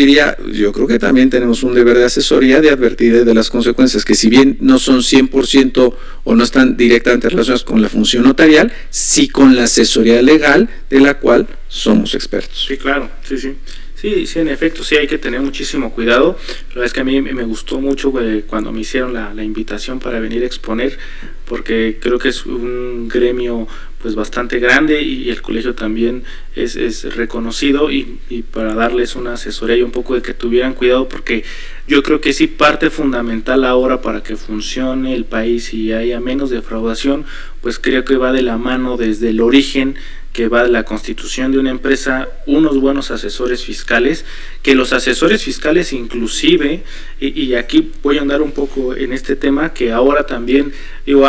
creo que también tenemos un deber de asesoría, de advertir de las consecuencias, que si bien no son 100% o no están directamente relacionadas con la función notarial, sí con la asesoría legal, de la cual somos expertos. Sí, claro, sí. Sí, en efecto, sí hay que tener muchísimo cuidado. La verdad es que a mí me gustó mucho cuando me hicieron la invitación para venir a exponer, porque creo que es un gremio pues bastante grande y el colegio también es reconocido y para darles una asesoría y un poco de que tuvieran cuidado, porque yo creo que sí parte fundamental ahora para que funcione el país y haya menos defraudación, pues creo que va de la mano desde el origen, que va de la constitución de una empresa, unos buenos asesores fiscales, que los asesores fiscales inclusive, y aquí voy a andar un poco en este tema, que ahora también,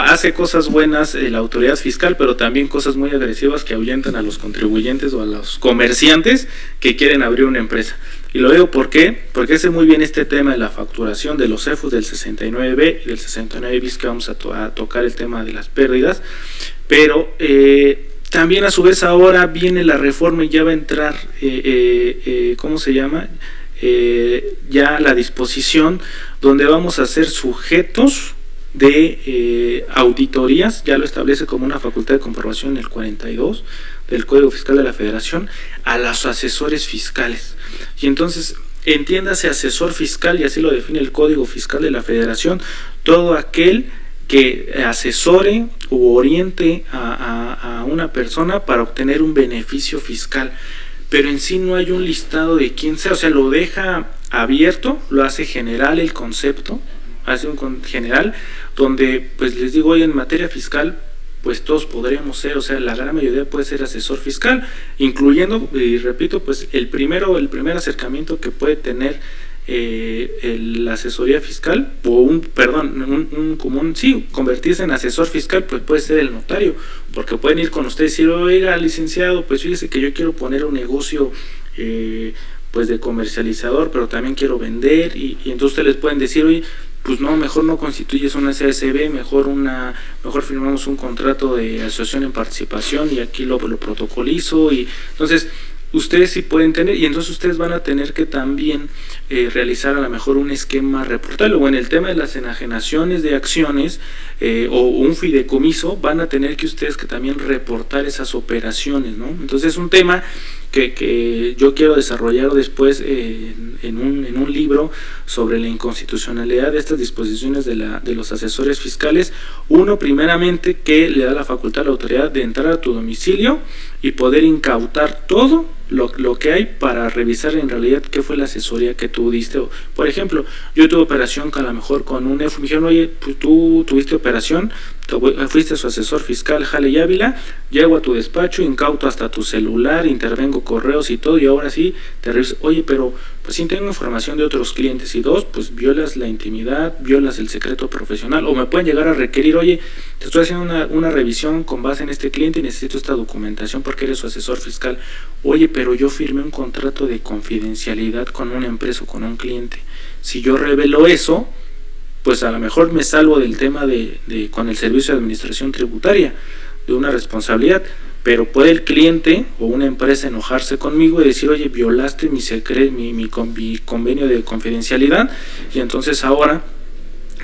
hace cosas buenas la autoridad fiscal, pero también cosas muy agresivas que ahuyentan a los contribuyentes o a los comerciantes que quieren abrir una empresa. Y lo digo ¿por qué? Porque sé muy bien este tema de la facturación de los CEFUs del 69B y del 69 bis, que vamos a tocar el tema de las pérdidas, pero también a su vez ahora viene la reforma y ya va a entrar, ¿cómo se llama? Ya la disposición donde vamos a ser sujetos de auditorías, ya lo establece como una facultad de comprobación en el 42 del Código Fiscal de la Federación, a los asesores fiscales. Y entonces, entiéndase asesor fiscal, y así lo define el Código Fiscal de la Federación, todo aquel que asesore u oriente a una persona para obtener un beneficio fiscal, pero en sí no hay un listado de quién sea, o sea, lo deja abierto, lo hace general el concepto, hace un general, donde pues les digo, hoy en materia fiscal pues todos podríamos ser, o sea, la gran mayoría puede ser asesor fiscal, incluyendo, y repito, pues el primer acercamiento que puede tener la asesoría fiscal, o convertirse en asesor fiscal, pues puede ser el notario, porque pueden ir con usted y decir, oiga, licenciado, pues fíjese que yo quiero poner un negocio pues de comercializador, pero también quiero vender, y entonces ustedes les pueden decir, oye, pues no, mejor no constituyes una CSB, mejor firmamos un contrato de asociación en participación y aquí lo protocolizo, y entonces ustedes sí pueden tener, y entonces ustedes van a tener que también realizar a lo mejor un esquema reportable, o en el tema de las enajenaciones de acciones o un fideicomiso, van a tener que ustedes que también reportar esas operaciones, ¿no? Entonces es un tema que yo quiero desarrollar después en un libro sobre la inconstitucionalidad de estas disposiciones de los asesores fiscales. Uno, primeramente, que le da la facultad a la autoridad de entrar a tu domicilio y poder incautar todo lo que hay para revisar en realidad qué fue la asesoría que tú diste. Por ejemplo, yo tuve operación a lo mejor con un EFU, me dijeron, oye, pues tú tuviste operación, fuiste su asesor fiscal, Jale y Ávila, llego a tu despacho, incauto hasta tu celular, intervengo correos y todo, y ahora sí te reviso, oye, pero pues sí tengo información de otros clientes, y dos, pues violas la intimidad, violas el secreto profesional, o me pueden llegar a requerir, oye, te estoy haciendo una revisión con base en este cliente y necesito esta documentación porque eres su asesor fiscal. Oye, pero yo firmé un contrato de confidencialidad con una empresa o con un cliente. Si yo revelo eso, pues a lo mejor me salvo del tema de con el Servicio de Administración Tributaria, de una responsabilidad, pero puede el cliente o una empresa enojarse conmigo y decir, oye, violaste mi convenio de confidencialidad, y entonces ahora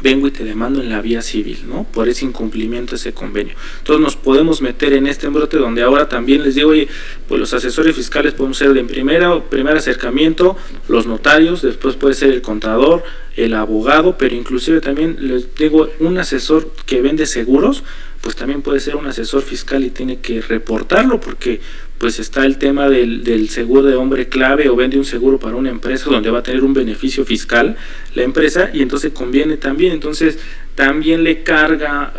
vengo y te demando en la vía civil, ¿no? Por ese incumplimiento de ese convenio. Entonces nos podemos meter en este embrote donde ahora también les digo, oye, pues los asesores fiscales podemos ser de primer acercamiento, los notarios, después puede ser el contador, el abogado, pero inclusive también les digo, un asesor que vende seguros, pues también puede ser un asesor fiscal y tiene que reportarlo, porque pues está el tema del seguro de hombre clave, o vende un seguro para una empresa donde va a tener un beneficio fiscal la empresa, y entonces conviene también, entonces también le carga,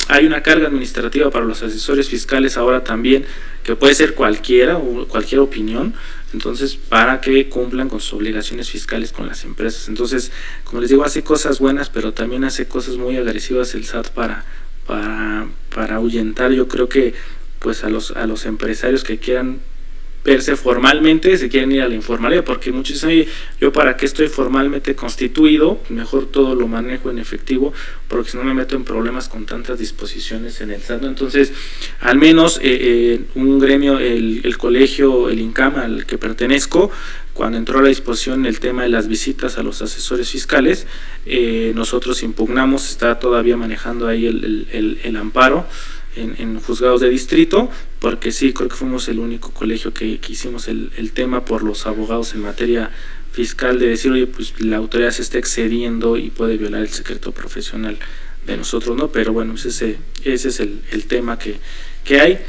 hay una carga administrativa para los asesores fiscales ahora también, que puede ser cualquiera o cualquier opinión, entonces para que cumplan con sus obligaciones fiscales con las empresas. Entonces, como les digo, hace cosas buenas, pero también hace cosas muy agresivas el SAT para ahuyentar, yo creo que pues a los empresarios que quieran verse formalmente, se quieren ir a la informalidad, porque muchos dicen, oye, yo para qué estoy formalmente constituido, mejor todo lo manejo en efectivo, porque si no me meto en problemas con tantas disposiciones en el SAT, ¿no? Entonces, al menos un gremio, el colegio, el INCAM al que pertenezco, cuando entró a la disposición el tema de las visitas a los asesores fiscales, nosotros impugnamos, está todavía manejando ahí el amparo en juzgados de distrito, porque sí, creo que fuimos el único colegio que hicimos el tema por los abogados en materia fiscal, de decir, oye, pues la autoridad se está excediendo y puede violar el secreto profesional nosotros, ¿no? Pero bueno, ese es el tema que hay.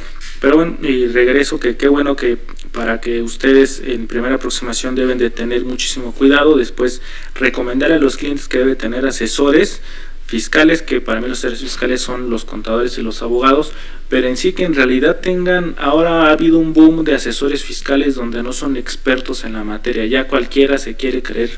Pero bueno, y regreso, que qué bueno que para que ustedes en primera aproximación deben de tener muchísimo cuidado, después recomendar a los clientes que deben tener asesores fiscales, que para mí los asesores fiscales son los contadores y los abogados, pero en sí que en realidad ahora ha habido un boom de asesores fiscales donde no son expertos en la materia, ya cualquiera se quiere creer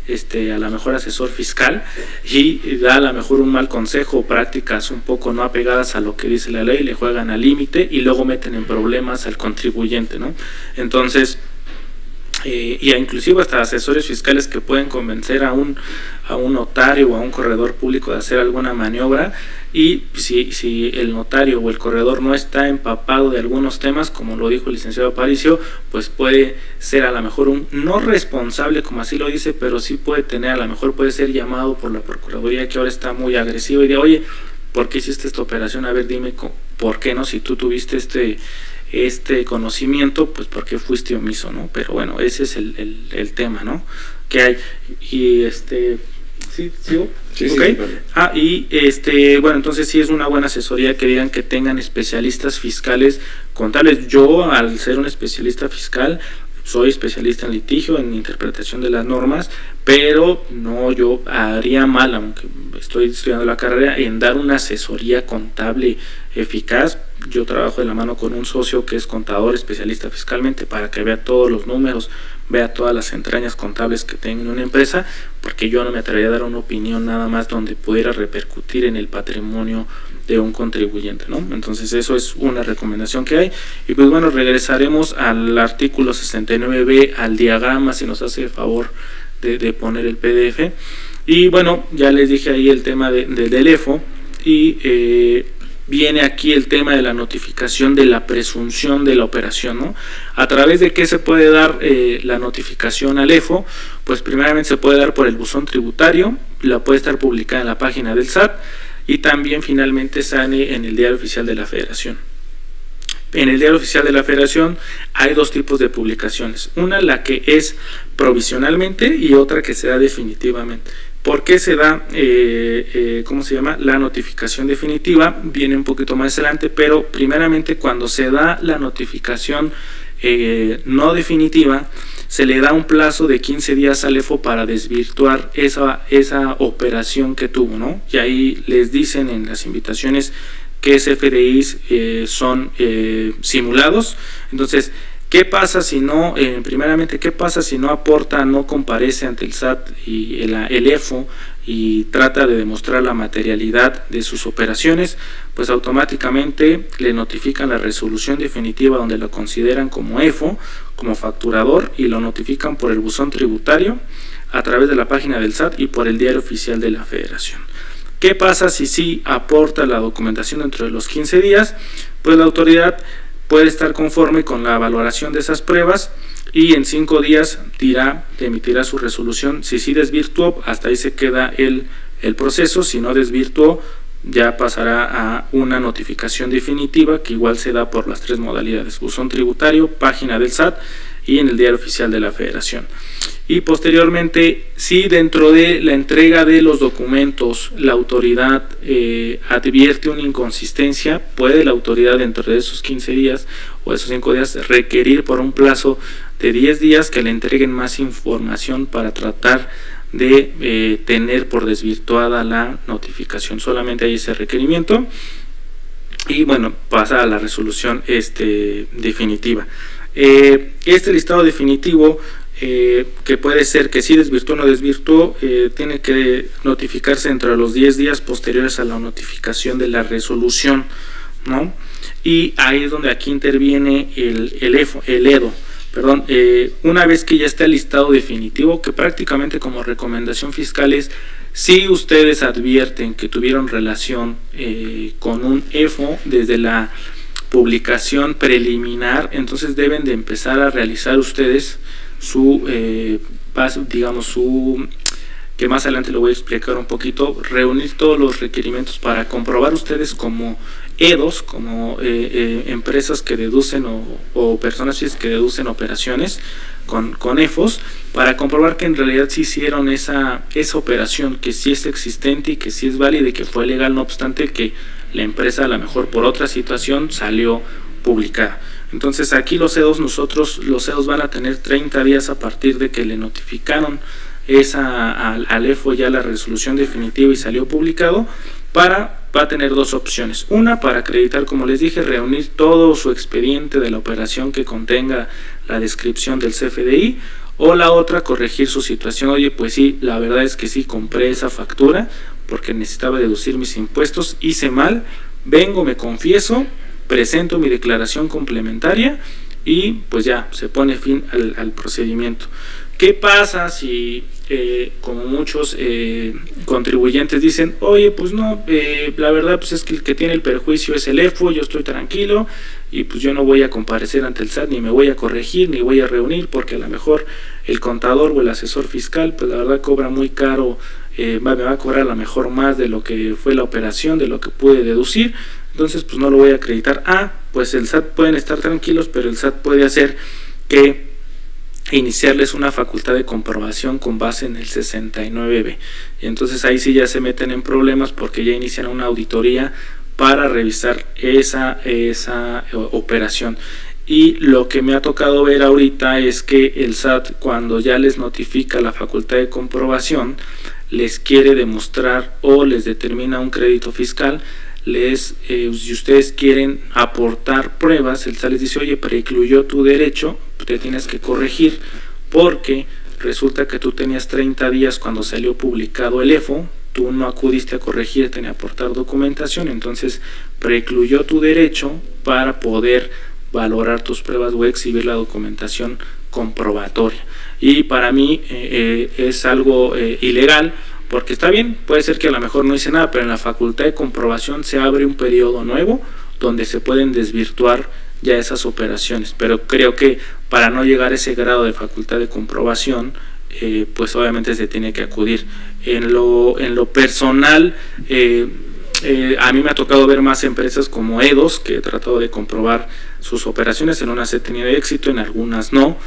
a lo mejor asesor fiscal y da a lo mejor un mal consejo o prácticas un poco no apegadas a lo que dice la ley, le juegan al límite y luego meten en problemas al contribuyente, ¿no? Entonces, y inclusive hasta asesores fiscales que pueden convencer a un notario o a un corredor público de hacer alguna maniobra, y si el notario o el corredor no está empapado de algunos temas, como lo dijo el licenciado Aparicio, pues puede ser a lo mejor un no responsable, como así lo dice, pero sí puede tener, a lo mejor puede ser llamado por la Procuraduría, que ahora está muy agresiva, y de oye, ¿por qué hiciste esta operación? A ver, dime por qué no, si tú tuviste este conocimiento, pues ¿por qué fuiste omiso, no? Pero bueno, ese es el tema, ¿no? Que hay. Y ¿sí? Sí, okay. Sí, y bueno, entonces sí es una buena asesoría que digan que tengan especialistas fiscales contables. Yo, al ser un especialista fiscal, soy especialista en litigio, en interpretación de las normas, pero no, yo haría mal, aunque estoy estudiando la carrera, en dar una asesoría contable eficaz. Yo trabajo de la mano con un socio que es contador, especialista fiscalmente, para que vea todos los números, vea todas las entrañas contables que tenga en una empresa, porque yo no me atrevería a dar una opinión nada más donde pudiera repercutir en el patrimonio de un contribuyente, ¿no? Entonces eso es una recomendación que hay. Y pues bueno, regresaremos al artículo 69B, al diagrama, si nos hace el favor de poner el PDF. Y bueno, ya les dije ahí el tema del EFO, y viene aquí el tema de la notificación de la presunción de la operación, ¿no? ¿A través de qué se puede dar la notificación al EFO? Pues primeramente se puede dar por el buzón tributario, la puede estar publicada en la página del SAT, y también finalmente sale en el Diario Oficial de la Federación. En el Diario Oficial de la Federación hay dos tipos de publicaciones, una la que es provisionalmente y otra que se da definitivamente. ¿Por qué se da, la notificación definitiva? Viene un poquito más adelante, pero primeramente cuando se da la notificación no definitiva, se le da un plazo de 15 días al EFO para desvirtuar esa operación que tuvo, ¿no? Y ahí les dicen en las invitaciones que CFDIs son simulados. Entonces, ¿qué pasa si no, primeramente, qué pasa si no aporta, no comparece ante el SAT y el EFO y trata de demostrar la materialidad de sus operaciones? Pues automáticamente le notifican la resolución definitiva donde lo consideran como EFO, como facturador, y lo notifican por el buzón tributario, a través de la página del SAT y por el Diario Oficial de la Federación. ¿Qué pasa si sí aporta la documentación dentro de los 15 días? Pues la autoridad puede estar conforme con la valoración de esas pruebas y en 5 días emitirá su resolución. Si sí desvirtuó, hasta ahí se queda el proceso. Si no desvirtuó, ya pasará a una notificación definitiva, que igual se da por las 3 modalidades: buzón tributario, página del SAT y en el Diario Oficial de la Federación. Y posteriormente, si dentro de la entrega de los documentos la autoridad advierte una inconsistencia, puede la autoridad dentro de esos 15 días o esos 5 días requerir por un plazo de 10 días que le entreguen más información para tratar de tener por desvirtuada la notificación. Solamente hay ese requerimiento y bueno, pasa a la resolución definitiva. Este listado definitivo, que puede ser que sí desvirtuó o no desvirtuó, tiene que notificarse entre los 10 días posteriores a la notificación de la resolución, ¿no? Y ahí es donde aquí interviene el EDO. Una vez que ya está el listado definitivo, que prácticamente como recomendación fiscal es, si ustedes advierten que tuvieron relación con un EFO desde la publicación preliminar, entonces deben de empezar a realizar ustedes que más adelante lo voy a explicar un poquito, reunir todos los requerimientos para comprobar ustedes como EDOs, como empresas que deducen o personas que deducen operaciones, con EFOS, para comprobar que en realidad sí hicieron esa operación, que sí es existente y que sí es válida y que fue legal, no obstante que la empresa a lo mejor por otra situación salió publicada. Entonces aquí los CEDOS van a tener 30 días a partir de que le notificaron al EFO ya la resolución definitiva y salió publicado, va a tener dos opciones. Una, para acreditar, como les dije, reunir todo su expediente de la operación que contenga la descripción del CFDI, o la otra, corregir su situación. Oye, pues sí, la verdad es que sí compré esa factura porque necesitaba deducir mis impuestos, hice mal, vengo, me confieso, presento mi declaración complementaria y pues ya se pone fin al procedimiento. ¿Qué pasa si, como muchos contribuyentes dicen, oye, pues no, la verdad pues es que el que tiene el perjuicio es el EFO, yo estoy tranquilo y pues yo no voy a comparecer ante el SAT, ni me voy a corregir, ni voy a reunir, porque a lo mejor el contador o el asesor fiscal, pues la verdad cobra muy caro, me va a cobrar a lo mejor más de lo que fue la operación, de lo que pude deducir, entonces pues no lo voy a acreditar? Pues el SAT pueden estar tranquilos, pero el SAT puede hacer que iniciarles una facultad de comprobación con base en el 69B, y entonces ahí sí ya se meten en problemas porque ya inician una auditoría para revisar esa operación. Y lo que me ha tocado ver ahorita es que el SAT, cuando ya les notifica la facultad de comprobación, les quiere demostrar o les determina un crédito fiscal, si ustedes quieren aportar pruebas, el SAT les dice, oye, preincluyó tu derecho, te tienes que corregir porque resulta que tú tenías 30 días cuando salió publicado el EFO, tú no acudiste a corregirte ni a aportar documentación, entonces preincluyó tu derecho para poder valorar tus pruebas o exhibir la documentación comprobatoria. Y para mí es algo ilegal, porque está bien, puede ser que a lo mejor no hice nada, pero en la facultad de comprobación se abre un periodo nuevo donde se pueden desvirtuar ya esas operaciones, pero creo que para no llegar a ese grado de facultad de comprobación, pues obviamente se tiene que acudir. En lo personal, a mí me ha tocado ver más empresas como EDOS, que he tratado de comprobar sus operaciones, en unas he tenido éxito, en algunas no,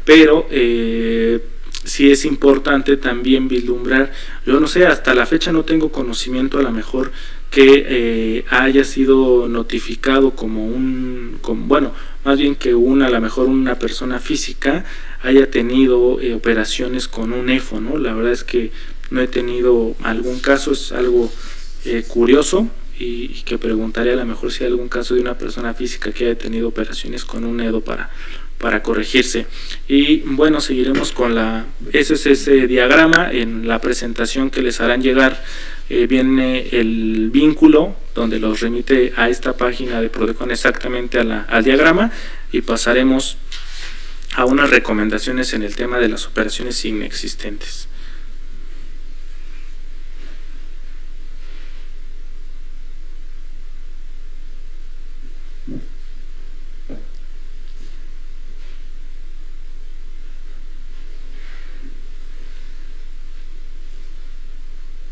pero sí es importante también vislumbrar, yo no sé, hasta la fecha no tengo conocimiento a lo mejor que haya sido notificado más bien que a lo mejor una persona física haya tenido operaciones con un EFO, ¿no? La verdad es que no he tenido algún caso, es algo curioso y que preguntaré a lo mejor si hay algún caso de una persona física que haya tenido operaciones con un EDO para corregirse. Y bueno, seguiremos con ese es ese diagrama. En la presentación que les harán llegar viene el vínculo donde los remite a esta página de Prodecon exactamente al diagrama, y pasaremos a unas recomendaciones en el tema de las operaciones inexistentes.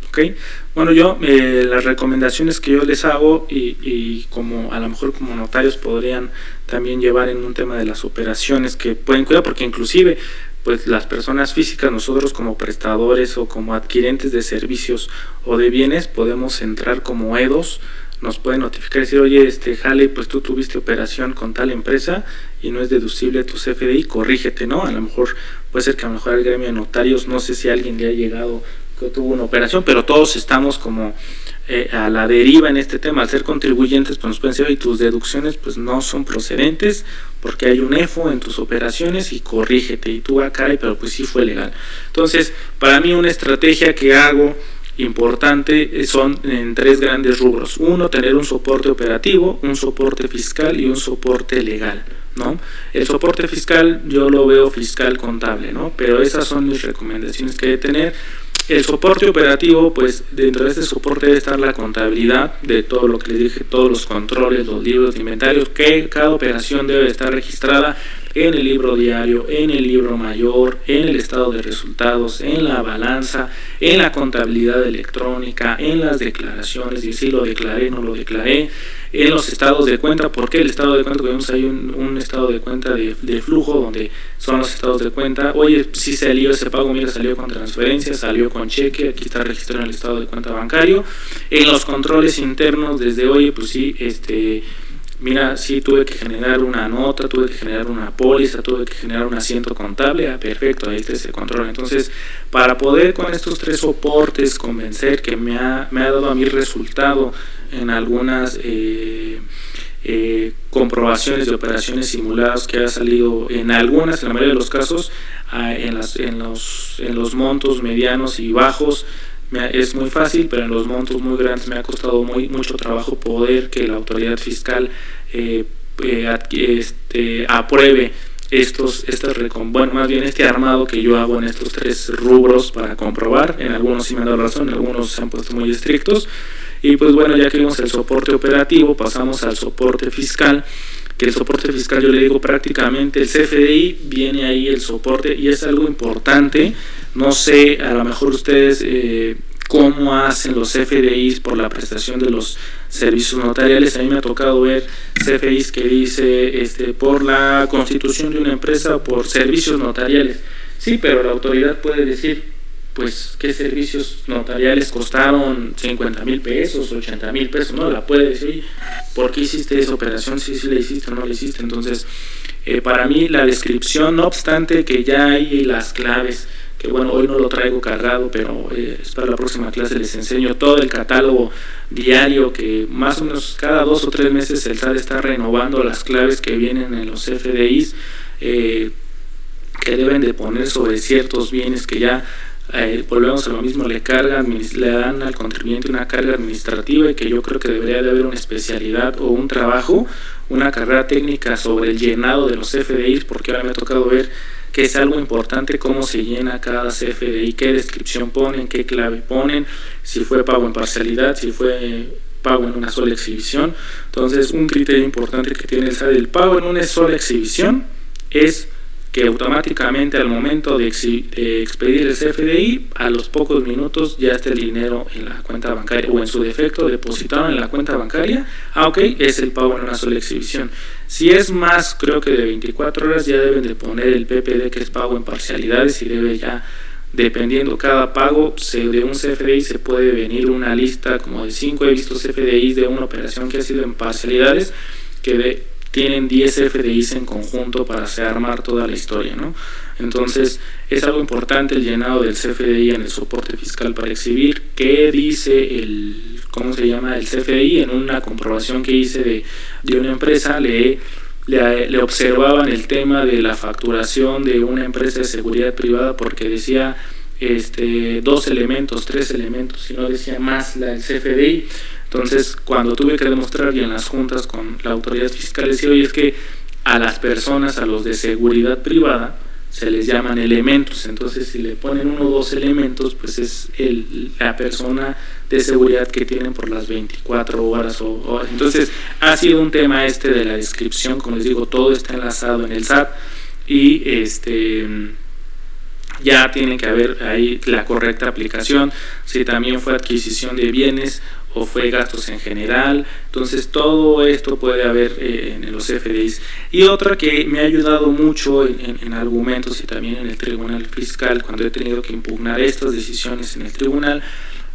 Okay. Bueno, yo las recomendaciones que yo les hago y como a lo mejor como notarios podrían también llevar en un tema de las operaciones que pueden cuidar, porque inclusive pues las personas físicas, nosotros como prestadores o como adquirentes de servicios o de bienes, podemos entrar como EDOS, nos pueden notificar y decir, oye, Jale, pues tú tuviste operación con tal empresa y no es deducible tu CFDI, corrígete, ¿no? A lo mejor puede ser que a lo mejor al gremio de notarios, no sé si a alguien le ha llegado que tuvo una operación, pero todos estamos como a la deriva en este tema. Al ser contribuyentes, pues nos pueden decir, y tus deducciones pues no son procedentes porque hay un EFO en tus operaciones y corrígete, y tú, caray, pero pues sí fue legal. Entonces, para mí una estrategia que hago importante son en 3 grandes rubros. Uno, tener un soporte operativo, un soporte fiscal y un soporte legal, ¿no? El soporte fiscal yo lo veo fiscal contable, ¿no? Pero esas son mis recomendaciones que hay que tener. El soporte operativo, pues dentro de este soporte debe estar la contabilidad de todo lo que les dije, todos los controles, los libros de inventarios, que cada operación debe estar registrada en el libro diario, en el libro mayor, en el estado de resultados, en la balanza, en la contabilidad electrónica, en las declaraciones, y si lo declaré, no lo declaré, en los estados de cuenta. Porque el estado de cuenta, vemos hay un estado de cuenta de flujo donde son los estados de cuenta. Oye, si salió ese pago, mira, salió con transferencia, salió con cheque, aquí está registrado en el estado de cuenta bancario. En los controles internos, desde oye, pues sí, mira, sí tuve que generar una nota, tuve que generar una póliza, tuve que generar un asiento contable. Perfecto, ahí está ese control. Entonces, para poder con estos 3 soportes convencer que me ha dado a mí resultado en algunas comprobaciones de operaciones simuladas que ha salido en algunas, en la mayoría de los casos, en los montos medianos y bajos, es muy fácil, pero en los montos muy grandes me ha costado mucho trabajo poder que la autoridad fiscal apruebe más bien este armado que yo hago en estos 3 rubros para comprobar. En algunos sí me han dado razón, en algunos se han puesto muy estrictos. Y pues bueno, ya que vimos el soporte operativo, pasamos al soporte fiscal, que el soporte fiscal yo le digo prácticamente el CFDI, viene ahí el soporte, y es algo importante. No sé, a lo mejor ustedes cómo hacen los CFDIs por la prestación de los servicios notariales. A mí me ha tocado ver CFDIs que dice por la constitución de una empresa por servicios notariales. Sí, pero la autoridad puede decir, pues, ¿qué servicios notariales costaron 50,000 pesos, 80,000 pesos? No, la puede decir, ¿por qué hiciste esa operación? Si la hiciste o no la hiciste. Entonces, para mí la descripción, no obstante que ya hay las claves, que bueno, hoy no lo traigo cargado, pero para la próxima clase les enseño todo el catálogo diario, que más o menos cada 2 o 3 meses el SAT está renovando las claves que vienen en los CFDIs, que deben de poner sobre ciertos bienes que ya volvemos a lo mismo, le dan al contribuyente una carga administrativa, y que yo creo que debería de haber una especialidad o un trabajo, una carrera técnica sobre el llenado de los CFDIs, porque ahora me ha tocado ver que es algo importante cómo se llena cada CFDI, qué descripción ponen, qué clave ponen, si fue pago en parcialidad, si fue pago en una sola exhibición. Entonces, un criterio importante que tiene el SAT del pago en una sola exhibición es que automáticamente al momento de expedir el CFDI, a los pocos minutos ya está el dinero en la cuenta bancaria, o en su defecto depositado en la cuenta bancaria. Ok, es el pago en una sola exhibición. Si es más, creo que de 24 horas, ya deben de poner el PPD, que es pago en parcialidades, y debe ya, dependiendo cada pago de un CFDI, se puede venir una lista como de 5. He visto CFDIs de una operación que ha sido en parcialidades, que tienen 10 CFDIs en conjunto para armar toda la historia, ¿no? Entonces, es algo importante el llenado del CFDI en el soporte fiscal para exhibir qué dice el CFDI. En una comprobación que hice de una empresa, le observaban el tema de la facturación de una empresa de seguridad privada, porque decía 2 elementos, 3 elementos, y no decía más el CFDI. Entonces, cuando tuve que demostrar, y en las juntas con la autoridad fiscal, decía, oye, es que a las personas, a los de seguridad privada, se les llaman elementos. Entonces, si le ponen 1 o 2 elementos, pues es la persona de seguridad que tienen por las 24 horas. Entonces, ha sido un tema de la descripción. Como les digo, todo está enlazado en el SAT, y ya tiene que haber ahí la correcta aplicación, si también fue adquisición de bienes o fue gastos en general. Entonces, todo esto puede haber en los CFDIs. Y otra que me ha ayudado mucho en argumentos, y también en el tribunal fiscal, cuando he tenido que impugnar estas decisiones en el tribunal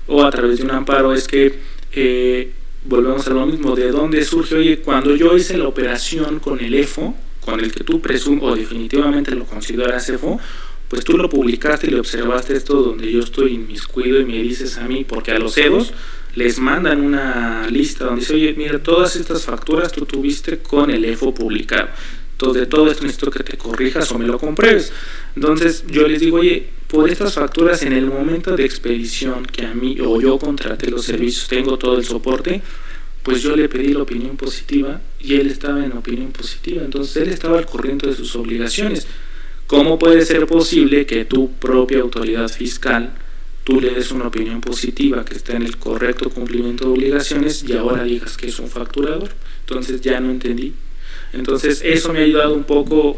o a través de un amparo, es que volvemos a lo mismo. ¿De dónde surge? Oye, cuando yo hice la operación con el EFO, con el que tú presumes o definitivamente lo consideras EFO, pues tú lo publicaste y le observaste esto donde yo estoy inmiscuido, y me dices a mí, porque a los EDOs les mandan una lista donde dice, oye, mira, todas estas facturas tú tuviste con el EFO publicado. Entonces, de todo esto necesito que te corrijas o me lo compruebes. Entonces, yo les digo, oye, por estas facturas, en el momento de expedición que a mí o yo contraté los servicios, tengo todo el soporte, pues yo le pedí la opinión positiva y él estaba en opinión positiva. Entonces, él estaba al corriente de sus obligaciones. ¿Cómo puede ser posible que tu propia autoridad fiscal, tú le des una opinión positiva que está en el correcto cumplimiento de obligaciones, y ahora digas que es un facturador? Entonces ya no entendí. Entonces eso me ha ayudado un poco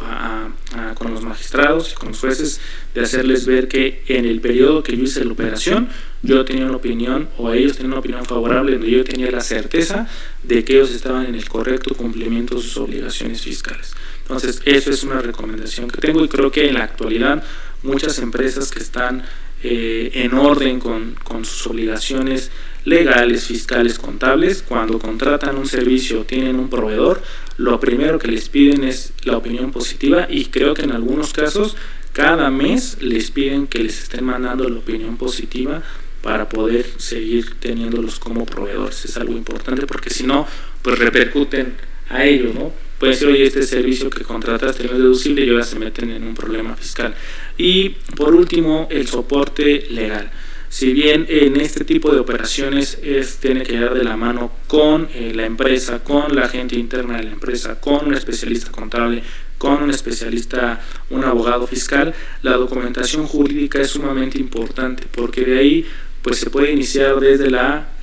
con los magistrados y con los jueces, de hacerles ver que en el periodo que yo hice la operación, yo tenía una opinión, o ellos tenían una opinión favorable, donde yo tenía la certeza de que ellos estaban en el correcto cumplimiento de sus obligaciones fiscales. Entonces eso es una recomendación que tengo, y creo que en la actualidad muchas empresas que están en orden con sus obligaciones legales, fiscales, contables, cuando contratan un servicio o tienen un proveedor, lo primero que les piden es la opinión positiva, y creo que en algunos casos cada mes les piden que les estén mandando la opinión positiva para poder seguir teniéndolos como proveedores. Es algo importante, porque si no, pues repercuten a ellos, ¿no? Puede ser, oye, este servicio que contrataste no es deducible, y ahora se meten en un problema fiscal. Y por último, el soporte legal. Si bien en este tipo de operaciones tiene que llegar de la mano con la empresa, con la gente interna de la empresa, con un especialista contable, con un especialista, un abogado fiscal, la documentación jurídica es sumamente importante, porque de ahí pues se puede iniciar desde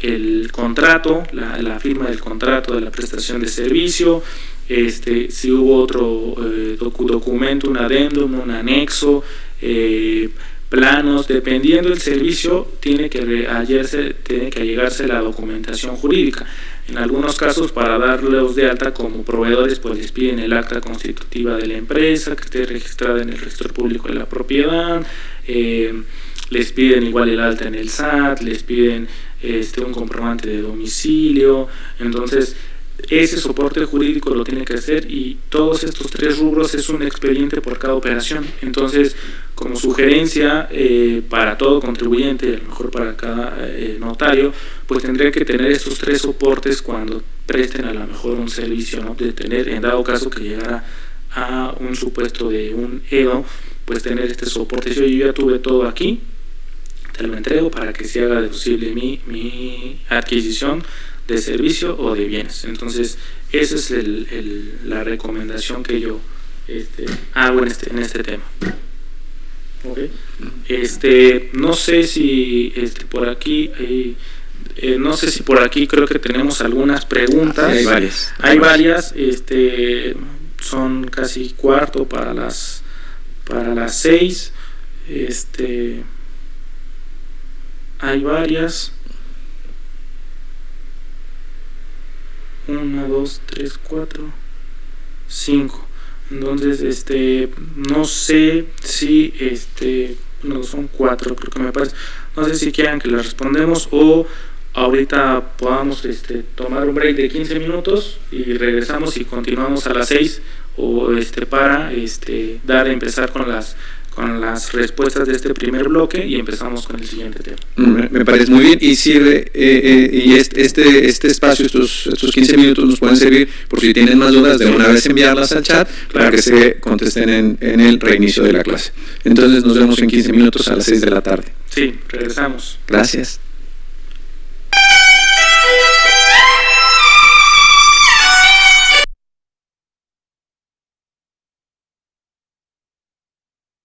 el contrato, la firma del contrato de la prestación de servicio, si hubo otro documento, un adendum, un anexo, planos, dependiendo del servicio, tiene que allegarse la documentación jurídica. En algunos casos, para darlos de alta como proveedores, pues les piden el acta constitutiva de la empresa, que esté registrada en el registro público de la propiedad, les piden igual el alta en el SAT, les piden un comprobante de domicilio. Entonces ese soporte jurídico lo tiene que hacer, y todos estos 3 rubros es un expediente por cada operación. Entonces, como sugerencia para todo contribuyente, a lo mejor para cada notario, pues tendría que tener estos 3 soportes cuando presten a lo mejor un servicio, ¿no? De tener, en dado caso que llegara a un supuesto de un EDO, pues tener este soporte. Yo ya tuve todo aquí, te lo entrego para que se haga deducible mi adquisición de servicio o de bienes. Entonces esa es la recomendación que yo hago en este tema. Okay. No sé si por aquí creo que tenemos algunas preguntas. Hay varias. Son casi cuarto para las 6. Hay varias. 1, 2, 3, 4, 5. Entonces, no sé si, no, son 4, creo que me parece. No sé si quieran que les respondemos, o ahorita podamos tomar un break de 15 minutos y regresamos y continuamos a las 6, o para empezar con las respuestas de este primer bloque, y empezamos con el siguiente tema. Me parece muy bien, y sirve y este espacio, estos 15 minutos nos pueden servir por si tienen más dudas, de una vez enviarlas al chat para que se contesten en el reinicio de la clase. Entonces nos vemos en 15 minutos a las 6 de la tarde. Sí, regresamos. Gracias.